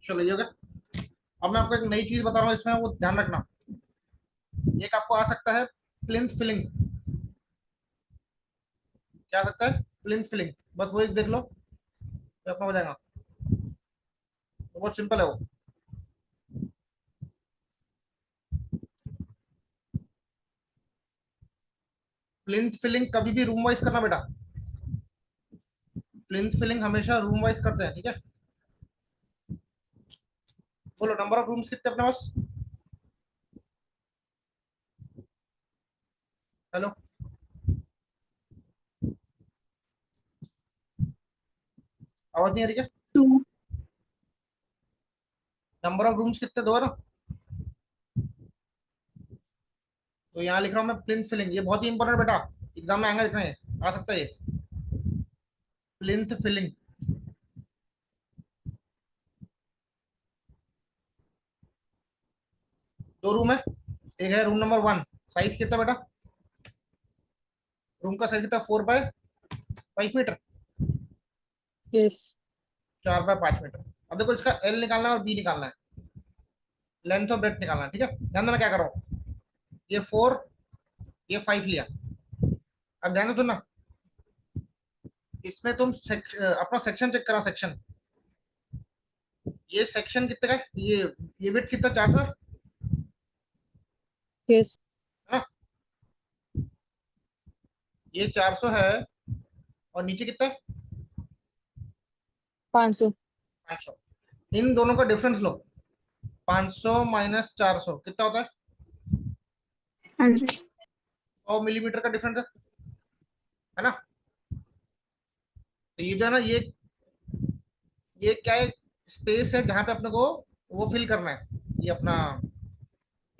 चलो ये हो गया। अब मैं आपको एक नई चीज बता रहा हूँ इसमें, वो ध्यान रखना। एक आपको आ सकता है प्लिंथ फिलिंग, क्या आ सकता है? प्लिंथ फिलिंग, बस वो एक देख लो तो अपना हो जाएगा, तो बहुत सिंपल है वो। प्लिंथ फिलिंग कभी भी रूम वाइज करना बेटा, प्लिंथ फिलिंग हमेशा रूम वाइज करते हैं, ठीक है? बोलो नंबर ऑफ रूम्स कितने अपने पास? हेलो, आवाज नहीं आ रही क्या? 2. नंबर ऑफ रूम्स कितने? दो है ना, तो यहाँ लिख रहा हूँ मैं प्लिंथ फिलिंग, ये बहुत ही इंपॉर्टेंट बेटा, एग्जाम में आएंगे, लिखना है, आ सकता है ये प्लिंथ फिलिंग। दो रूम है, एक है रूम नंबर 1, साइज कितना बेटा? रूम का साइज कितना? 4 by 5 metre, Yes. 4 by 5 metre. अब देखो इसका एल निकालना है और बी निकालना है, लेंथ और ब्रेथ निकालना है, ठीक है? ध्यान देना क्या कर रहा हूँ, ये 4 ये 5 लिया। अब ध्यान दो ना, इसमें तुम अपना सेक्शन चेक करा, सेक्शन, ये सेक्शन कितने का है? ये विड्थ कितना? 400 है Yes. ना? ये 400 है, और नीचे कितना है? 500. 500। इन दोनों का डिफरेंस लो, 500 माइनस 400 कितना होता है? हाँ जी। 100 मिलीमीटर का डिफरेंस है ना? तो ये जो है ना, ये क्या है? स्पेस है जहां पे अपने को वो फिल करना है, ये अपना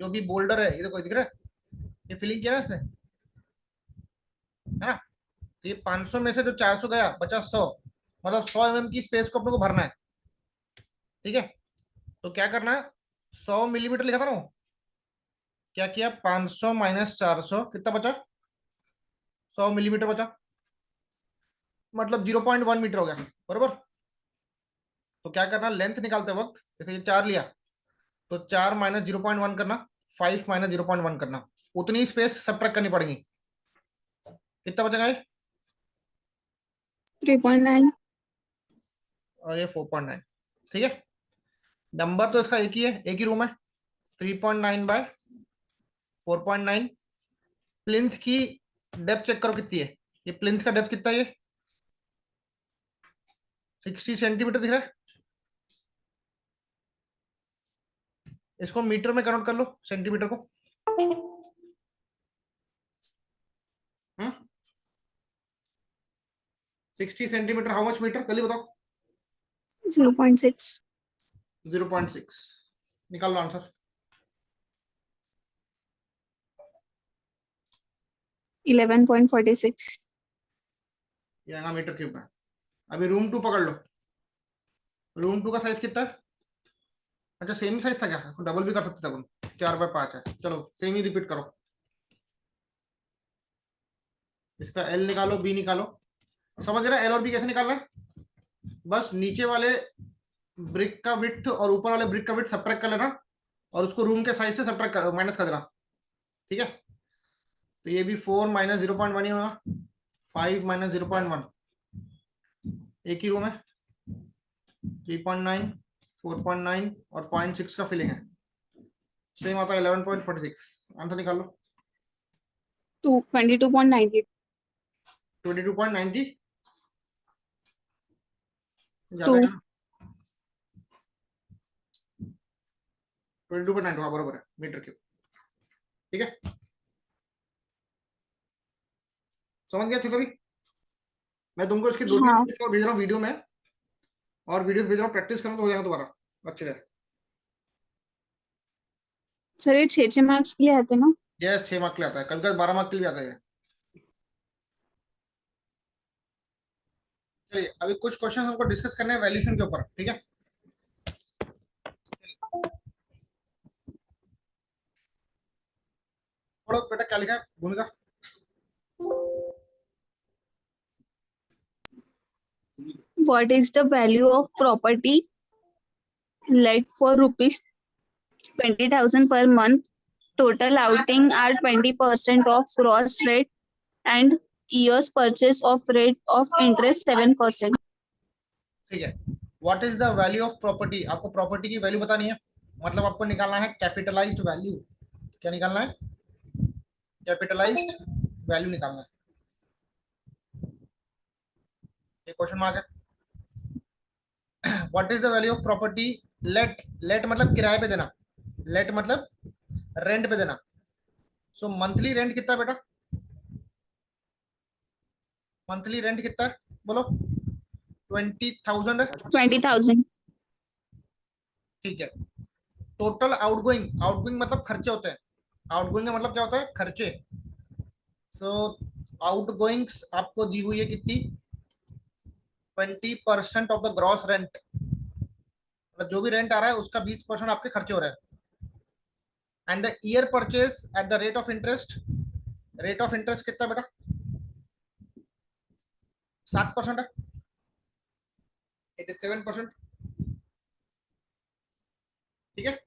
जो भी बोल्डर है, ये देखो दिख रहा है, ये फिलिंग किया ना इसने, है ना? तो ये 500 में से जो 400 गया, बचा 100, मतलब 100 mm की स्पेस को अपने को भरना है, ठीक है? तो क्या करना है, 100 मिलीमीटर लिखा था ना वो, क्या किया? 500 माइनस 400 कितना बचा? 100 मिलीमीटर बचा, मतलब 0.1 मीटर हो गया, बरोबर? तो क्या करना, लेंथ निकालते वक्त, जैसे ये 4 लिया, तो 4 माइनस 0.1 करना, 5 माइनस 0.1 करना, उतनी स्पेस सबट्रैक्ट करनी पड़ेगी, कितना बचेगा ये? 3.9. और ये 4.9, ठीक है? नंबर तो इसका एक ही है, एक ही रूम है, 3.9 बाय 4.9। प्लिंथ की डेप्थ चेक करो कितनी है, ये प्लिंथ का डेप्थ कितना है? ये 60 सेंटीमीटर दिख रहा है, इसको मीटर में कन्वर्ट कर लो, सेंटीमीटर को। 60 सेंटीमीटर हाउ मच मीटर, जल्दी बताओ। 0.6. 0.6, निकाल लो आंसर। 11.46. ये आएगा मीटर क्यूब में। अभी रूम 2 पकड़ लो, रूम 2 का साइज कितना है? अच्छा सेम ही साइज था क्या? डबल भी कर सकते थे अपन, 4/5 है। चलो सेम ही रिपीट करो। इसका एल निकालो, बी निकालो। समझ रहे एल और बी कैसे निकालना है? बस नीचे वाले ब्रिक का विड्थ और ऊपर वाले ब्रिक का विड्थ सब्ट्रैक्ट कर लेना और उसको रूम के साइज से सब्ट्रैक्ट कर, माइनस कर देना। ठीक है, तो ये भी 4 माइनस 0.1 ही होगा, 5 माइनस 0.1, एक ही रूम है। 3.9, 4.9 और 0.6 का फिलिंग है, सेम आता है 11.46। आंसर निकाल लो। 22.90. 22.90 ज्यादा 2. है ना? 22.9 हाँ बराबर है मीटर क्यूब। ठीक है, समझ गया अच्छे से? भी मैं तुमको इसकी 2-3 हाँ और भेज रहा हूँ वीडियो में, और वीडियोस भेज रहा हूँ, प्रैक्टिस करो तो हो जाएगा दोबारा अच्छे से। सर, ये 6 मार्क्स के लिए आते हैं ना? यस 6 मार्क के लिए आता है, कभी कभी 12 मार्क के लिए भी आता है। चलिए अभी कुछ क्वेश्चन हमको डिस्कस करने हैं वैल्यूएशन के ऊपर। ठीक है, पढ़ो बेटा क्या लिखा है भूमिका। What is the value of property let for rupees 20,000 per month? Total outing are 20% of gross rate and year's purchase of rate of interest 7%. ठीक है, what is the value of property, आपको प्रॉपर्टी की value बतानी है, मतलब आपको निकालना है कैपिटलाइज्ड वैल्यू। क्या निकालना है? कैपिटलाइज्ड वैल्यू निकालना है। ये क्वेश्चन मार्क है। What is the value of property let, let मतलब किराए पे देना, लेट मतलब रेंट पे देना। सो मंथली रेंट कितना है बेटा? मंथली रेंट कितना है बोलो? 20,000 है। 20,000. ठीक है, टोटल आउटगोइंग, आउटगोइंग मतलब खर्चे होते हैं, आउटगोइंग का मतलब क्या होता है? खर्चे। सो आउटगोइंग्स आपको दी हुई है कितनी? 20% ऑफ द ग्रॉस रेंट, मतलब जो भी रेंट आ रहा है उसका 20% आपके खर्चे हो रहे हैं। And the year purchase at the rate of interest, rate of interest कितना बेटा? 7% है, 87%। ठीक है,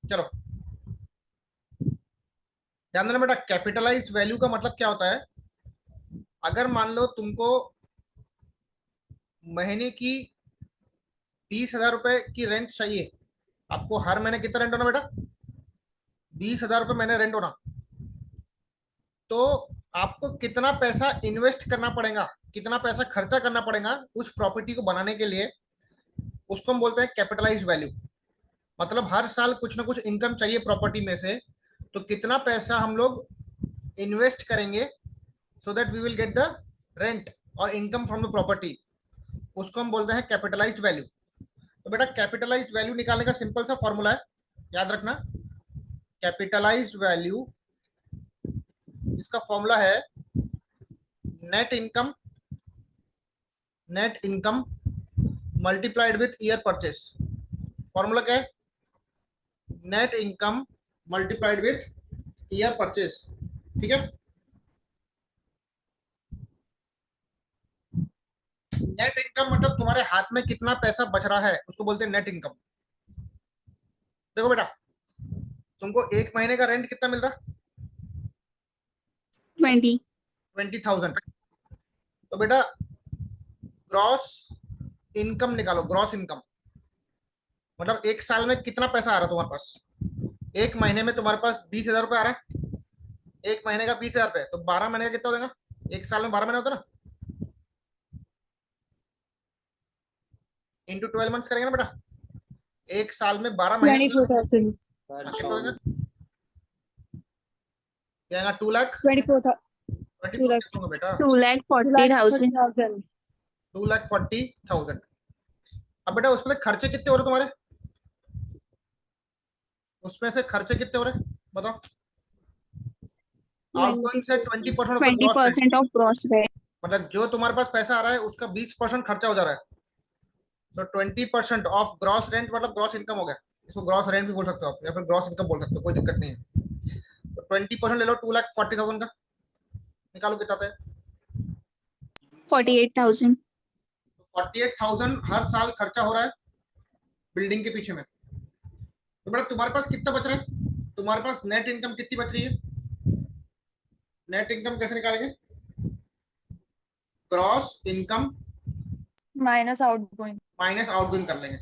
चलो ध्यान देना बेटा, कैपिटलाइज्ड वैल्यू का मतलब क्या होता है? अगर मान लो तुमको महीने की 20,000 रुपए की रेंट चाहिए, आपको हर महीने कितना रेंट होना बेटा? 20,000 रुपए महीने रेंट होना, तो आपको कितना पैसा इन्वेस्ट करना पड़ेगा, कितना पैसा खर्चा करना पड़ेगा उस प्रॉपर्टी को बनाने के लिए, उसको हम बोलते हैं कैपिटलाइज्ड वैल्यू। मतलब हर साल कुछ ना कुछ इनकम चाहिए प्रॉपर्टी में से, तो कितना पैसा हम लोग इन्वेस्ट करेंगे so that we will get the rent और इनकम फ्रॉम द प्रॉपर्टी, उसको हम बोलते हैं कैपिटलाइज्ड वैल्यू। तो बेटा कैपिटलाइज्ड वैल्यू निकालने का सिंपल सा फॉर्मूला है, याद रखना। कैपिटलाइज्ड वैल्यू, इसका फॉर्मूला है net income, net income multiplied with year purchase. Formula क्या है? Net income multiplied with year purchase. ठीक है, नेट इनकम मतलब तुम्हारे हाथ में कितना पैसा बच रहा है उसको बोलते हैं नेट इनकम। देखो बेटा, तुमको एक महीने का रेंट कितना मिल रहा है? 20. 20,000। तो बेटा ग्रॉस इनकम निकालो, ग्रॉस इनकम मतलब एक साल में कितना पैसा आ रहा है तुम्हारे पास? एक महीने में तुम्हारे पास 20,000 रुपये आ रहा है, एक महीने का 20,000 रुपये, तो 12 महीने का कितना हो जाएगा? एक साल में 12 महीने होता है ना, इंटू 12 मंथ्स करेंगे ना बेटा। एक साल में 12 महीने 24,000. सर हाँ, कितना हो जाएगा? 24 क्या आएगा? 2 लाख 24,000. 2 24 lakh. कैसे होगा बेटा? 2,40,000. 2,30,000. 2,40,000। अब बेटा उसमें से खर्चे कितने हो रहे तुम्हारे? उसमें से खर्चे कितने हो रहे बताओ? आउटगोइंग से 20% of the gross rent, 20% of gross rent. मतलब जो तुम्हारे पास पैसा आ रहा है उसका 20% खर्चा हो जा रहा है। सो 20% ऑफ ग्रॉस रेंट मतलब ग्रॉस इनकम हो गया। इसको ग्रॉस रेंट भी बोल सकते हो आप, या फिर ग्रॉस इनकम बोल सकते हो, कोई दिक्कत नहीं है। तो 20% ले लो 2,40,000 का, निकालो कितना आता है? 48,000. 48,000 हर साल खर्चा हो रहा है बिल्डिंग के पीछे में। तो बेटा तुम्हारे पास कितना बच रहा है? तुम्हारे पास नेट इनकम कितनी बच रही है? नेट इनकम कैसे निकालेंगे? Gross income Minus outgoing. Minus outgoing कर लेंगे,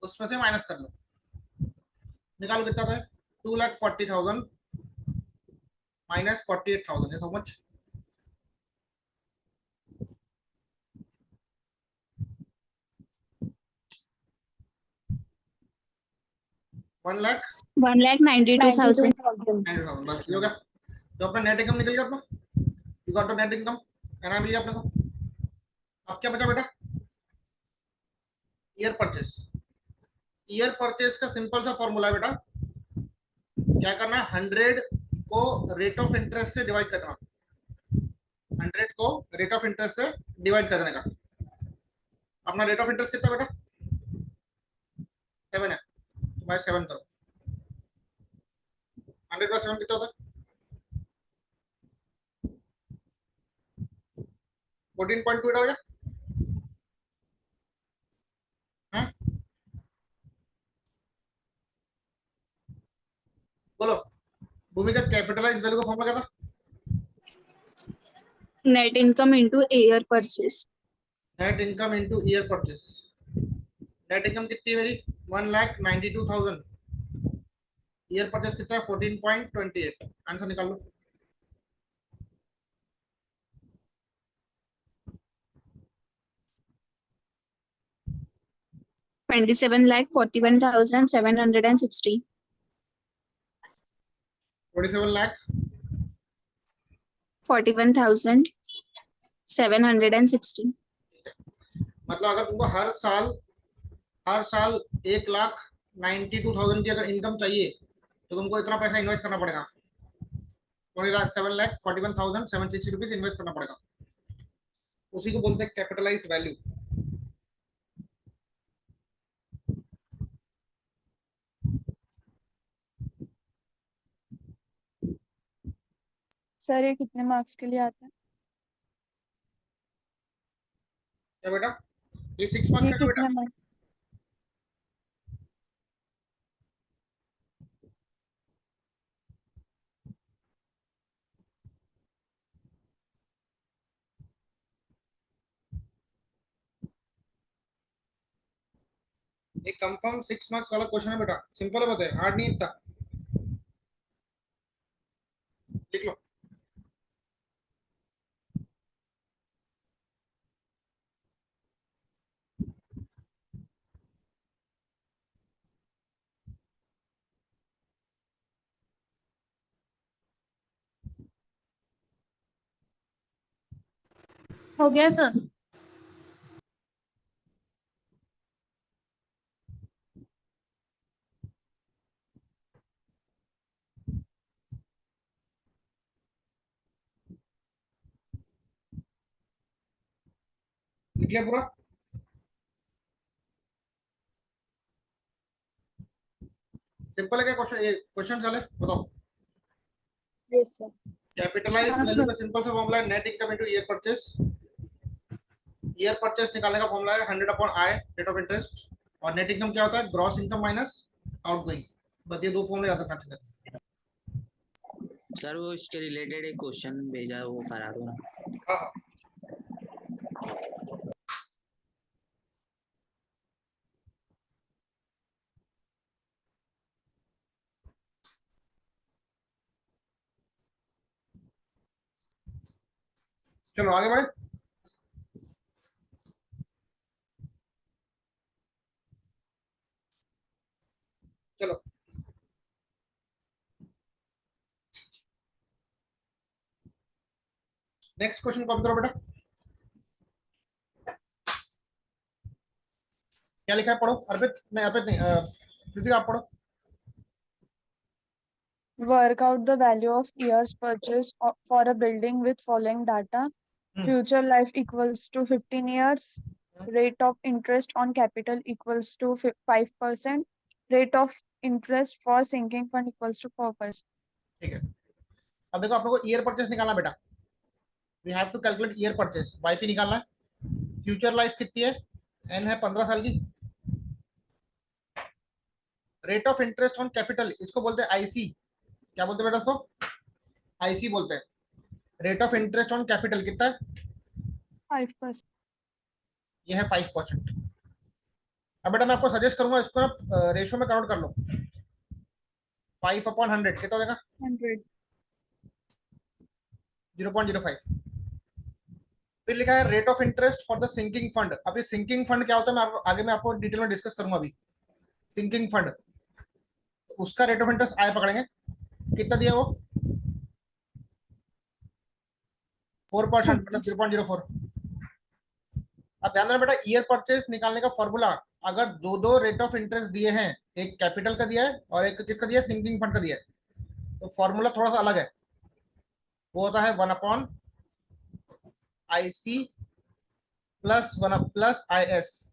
उसमें से माइनस कर लो, निकालो कितना था? 2,40,000 माइनस 48,000 है, सो मच? 1,92,000। 1,92,000. 92,000. बस ये हो गया। तो अपना नेट इनकम निकल गया अपना, यू गॉट नेट इनकम, एना मिल गया अपने को। अब क्या बचा बेटा? Year purchase. ईयर परचेस का सिंपल सा फॉर्मूला है बेटा, क्या करना है? 100 को रेट ऑफ इंटरेस्ट से डिवाइड करना, 100 को रेट ऑफ इंटरेस्ट से डिवाइड करने का। अपना रेट ऑफ इंटरेस्ट कितना बेटा? 7 है, तो बाय 7 करो। 100 बाय 7 कितना होता है? 14.2 हो गया। हाँ? बोलो, भूमि का कैपिटलाइज वैल्यू का फॉर्मूला क्या था? Net income into year purchase. Net income into year purchase. Net income कितनी है मेरी? 1,92,000। ईयर परचेस कितना है? 14.28। आंसर निकाल लो। 27,41,760. 47 लाख 41,760. मतलब अगर तुमको हर साल 1,92,000 की अगर इनकम चाहिए तो तुमको इतना पैसा इन्वेस्ट करना पड़ेगा। 7,41,760 रुपीज इन्वेस्ट करना पड़ेगा। उसी को बोलते हैं कैपिटलाइज्ड वैल्यू। सर ये कितने मार्क्स के लिए आता है? क्या बेटा? ये 6 मार्क्स ये है ना बेटा? कितने मार्क्स? एक कंफर्म 6 मार्क्स वाला क्वेश्चन है बेटा, सिंपल है, बताए हार्ड नहीं है इतना। लिख लो। हो गया सर? लिख लिया पूरा? सिंपल है क्या क्वेश्चन? ये क्वेश्चन चले बताओ। Yes sir. कैपिटलाइज्ड हाँ वैल्यू सर. का सिंपल सा फॉर्मूला है net income into year purchase. Year purchase निकालने का फॉर्मूला है 100 upon I rate of interest. और नेट इनकम क्या होता है? Gross income minus outgoing. बस ये दो फॉर्मूले याद रखना चाहिए। सर वो इसके रिलेटेड एक क्वेश्चन भेजा वो करा दो ना। हाँ हाँ। चलो आगे बढ़े। नेक्स्ट क्वेश्चन कॉपी करो बेटा, क्या लिखा है पढ़ो। अर्पित नहीं, कृतिका आप पढ़ो। Work out the value of years purchase for a building with following data. Future life equals to 15 years. Rate of interest on capital equals to 5%. Rate of interest for sinking fund equals to 4%. ठीक है, अब देखो आप लोगों को year purchase निकालना बेटा। We have to calculate year purchase, YP निकालना है। फ्यूचर लाइफ कितनी है, एन है 15 साल की। Rate of interest on capital, इसको बोलते हैं आईसी। क्या बोलते हैं बेटा इसको, आईसी बोलते हैं। Rate of interest on capital कितना है, 5%. ये है 5%। अब बेटा मैं आपको सजेस्ट करूंगा इसको ना रेशो में कन्वर्ट कर लो। 5/100 कितना हो जाएगा, 100. 0.05। फिर लिखा है rate of interest for the sinking fund. अभी सिंकिंग फंड क्या होता है मैं आगे मैं आपको डिटेल में डिस्कस करूंगा। अभी सिंकिंग फंड, उसका रेट ऑफ इंटरेस्ट आए पकड़ेंगे, कितना दिया वो, 4%, मतलब 0.04। अब ध्यान देना बेटा, ईयर परचेज निकालने का फॉर्मूला, अगर दो दो रेट ऑफ इंटरेस्ट दिए हैं, एक कैपिटल का दिया है और एक किसका दिया है, सिंकिंग फंड का दिया है, तो फॉर्मूला थोड़ा सा अलग है। वो होता है 1/IC plus 1/IS,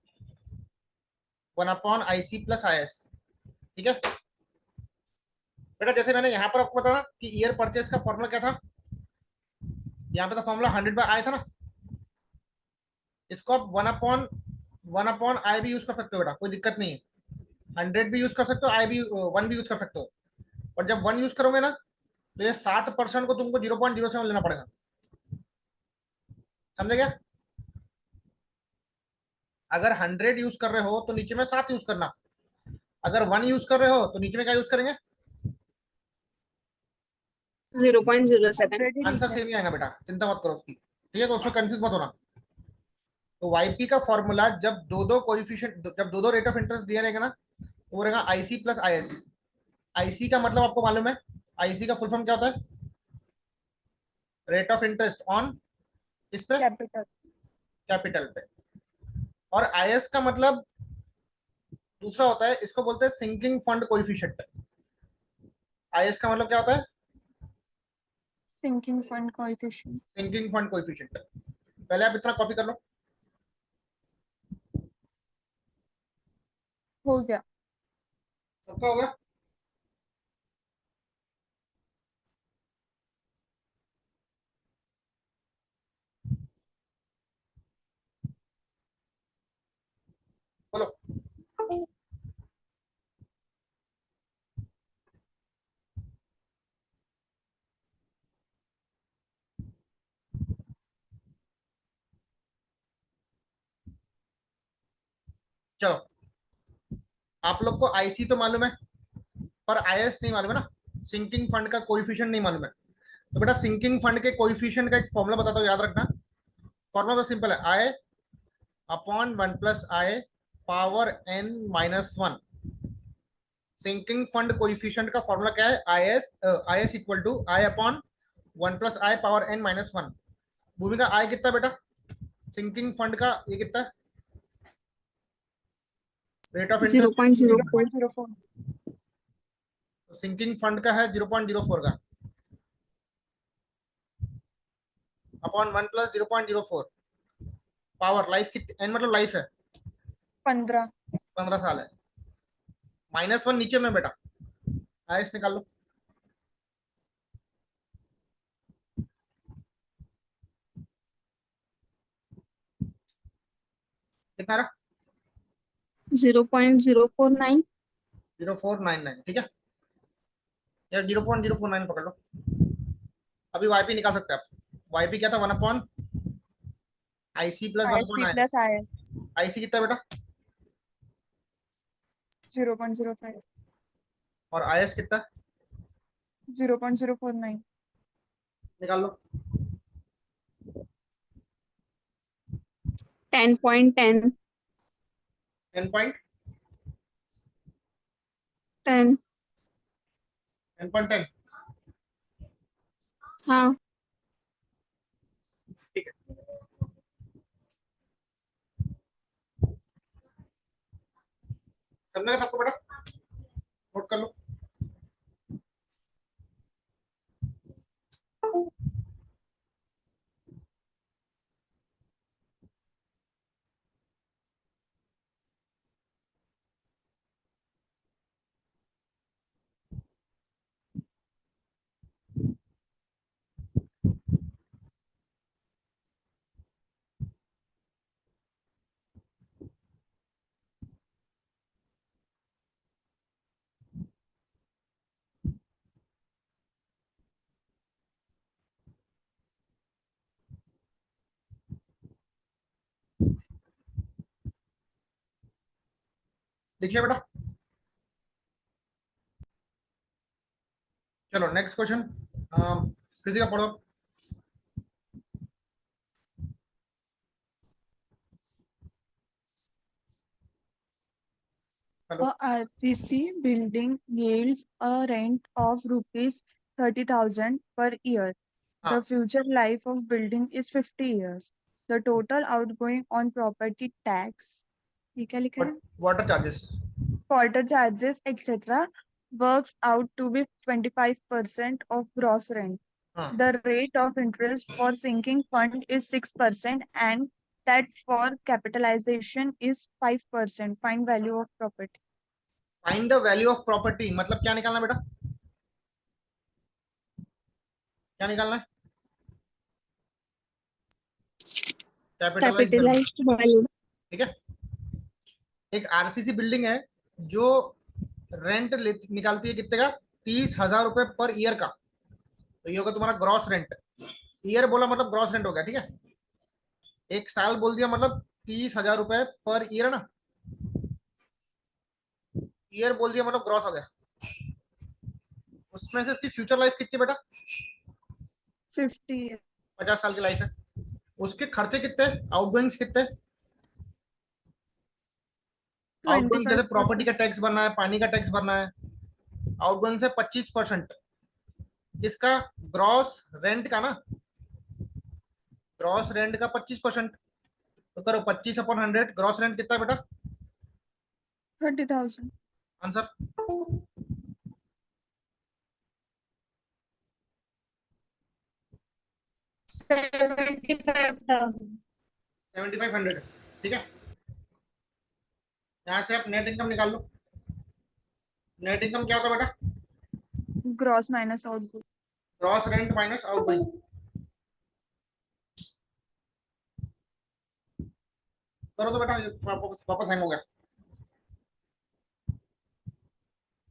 1/IC plus IS। ठीक है बेटा, जैसे मैंने यहाँ पर आपको बताया कि ईयर परचेज का फॉर्मूला क्या था, यहाँ पे तो फॉर्मूला 100/I था ना, इसको आप 1/I भी यूज कर सकते हो बेटा, कोई दिक्कत नहीं है। 100 भी यूज कर सकते हो, आई भी 1 भी यूज कर सकते हो। और जब 1 यूज करोगे ना, तो ये 7% को तुमको 0.07 लेना पड़ेगा। समझे क्या, अगर 100 यूज कर रहे हो तो नीचे में 7 यूज करना, अगर 1 यूज कर रहे हो तो नीचे में क्या यूज करेंगे, 0.07। आंसर सेम ही आएगा बेटा, चिंता मत करो उसकी। ठीक है, तो उसमें कंफ्यूज मत होना। तो वाईपी का फॉर्मूला जब दो दो कोएफिशिएंट, जब दो दो रेट ऑफ इंटरेस्ट दिया रहेगा ना, तो वो रहेगा आईसी प्लस आईएस। आईसी का मतलब आपको मालूम है, आईसी का फुल फॉर्म क्या होता है, रेट ऑफ इंटरेस्ट ऑन इस पे Capital. कैपिटल पे। और आईएस का मतलब दूसरा होता है, इसको बोलते हैं सिंकिंग फंड कोएफिशिएंट। आईएस का मतलब क्या होता है, Sinking fund coefficient. Sinking fund coefficient. पहले आप इतना कॉपी कर लो। हो गया. सबका होगा, बोलो। चलो, आप लोग को आईसी तो मालूम है, पर आईएस नहीं मालूम है ना, सिंकिंग फंड का कोएफिशिएंट नहीं मालूम है। तो बेटा सिंकिंग फंड के कोएफिशिएंट का एक फॉर्मूला बताता हूँ, याद रखना। फॉर्मूला तो सिंपल है, I upon 1+I power n-1। Sinking fund coefficient का फॉर्मूला क्या है, I S equal to I upon 1+I power n-1। Bhumi का आई कितना बेटा, सिंकिंग फंड का ये कितना है, rate of interest. 0.04। 0.04. Sinking fund का है 0.04 का, अपॉन 1+0.04। पावर लाइफ की एन मतलब लाइफ है, 15. 15 साल है। -1 नीचे में बेटा, आईएस निकाल लो। कितना रहा, 0.049। 0499। ठीक है, या 0.049 पकड़ लो। अभी वाईपी निकाल सकते हैं आप। वाईपी क्या था, 1/IC plus ISP 1/IS। plus IS. IC कितना बेटा, 0.05. और आईएस कितना, 0.049. निकाल लो। 10.10। 10.10। 10। 10.10। हाँ, समझेगा सबको बेटा, नोट कर लो। लिख लिया बेटा, चलो नेक्स्ट क्वेश्चन। कृतिका पढ़ो। Hello. A RCC building yields a rent of rupees 30,000 per year. हाँ, The future life of building is 50 years. The total outgoing on property tax, ये क्या लिखा है? Water charges. Quarter charges, etc. works out to be 25% of gross rent. हाँ, The rate of interest for sinking fund is 6% and that for capitalization is 5%. Find value of property. Find the value of property मतलब क्या निकालना बेटा, क्या निकालना है? Capitalize value. Capitalized value. ठीक है, एक आरसीसी बिल्डिंग है जो रेंट निकालती है कितने का, 30,000 रुपए पर ईयर का। तो ये होगा तुम्हारा ग्रॉस रेंट। ईयर बोला मतलब ग्रॉस रेंट हो गया, ठीक है। एक साल बोल दिया मतलब 30,000 रुपए पर ईयर ना, ईयर बोल दिया मतलब ग्रॉस हो गया। उसमें से इसकी फ्यूचर लाइफ कितनी बेटा, 50 50 साल की लाइफ है। उसके खर्चे कितने, आउटगोइंग्स कितने, आउटगोइंग जैसे 25%. प्रॉपर्टी का टैक्स भरना है, पानी का टैक्स भरना है, आउटगोइंग से 25%। इसका ग्रॉस रेंट का ना, ग्रॉस रेंट का 25%। तो करो 25/100, ग्रॉस रेंट कितना है बेटा, 30,000. आंसर। 75,000. 7500, ठीक है। यहाँ से आप नेट इनकम निकाल लो। नेट इनकम क्या होता है बेटा, Gross minus outgo. Gross rent minus outgoing. करो तो बेटा, ये वापस हैंग हो गया।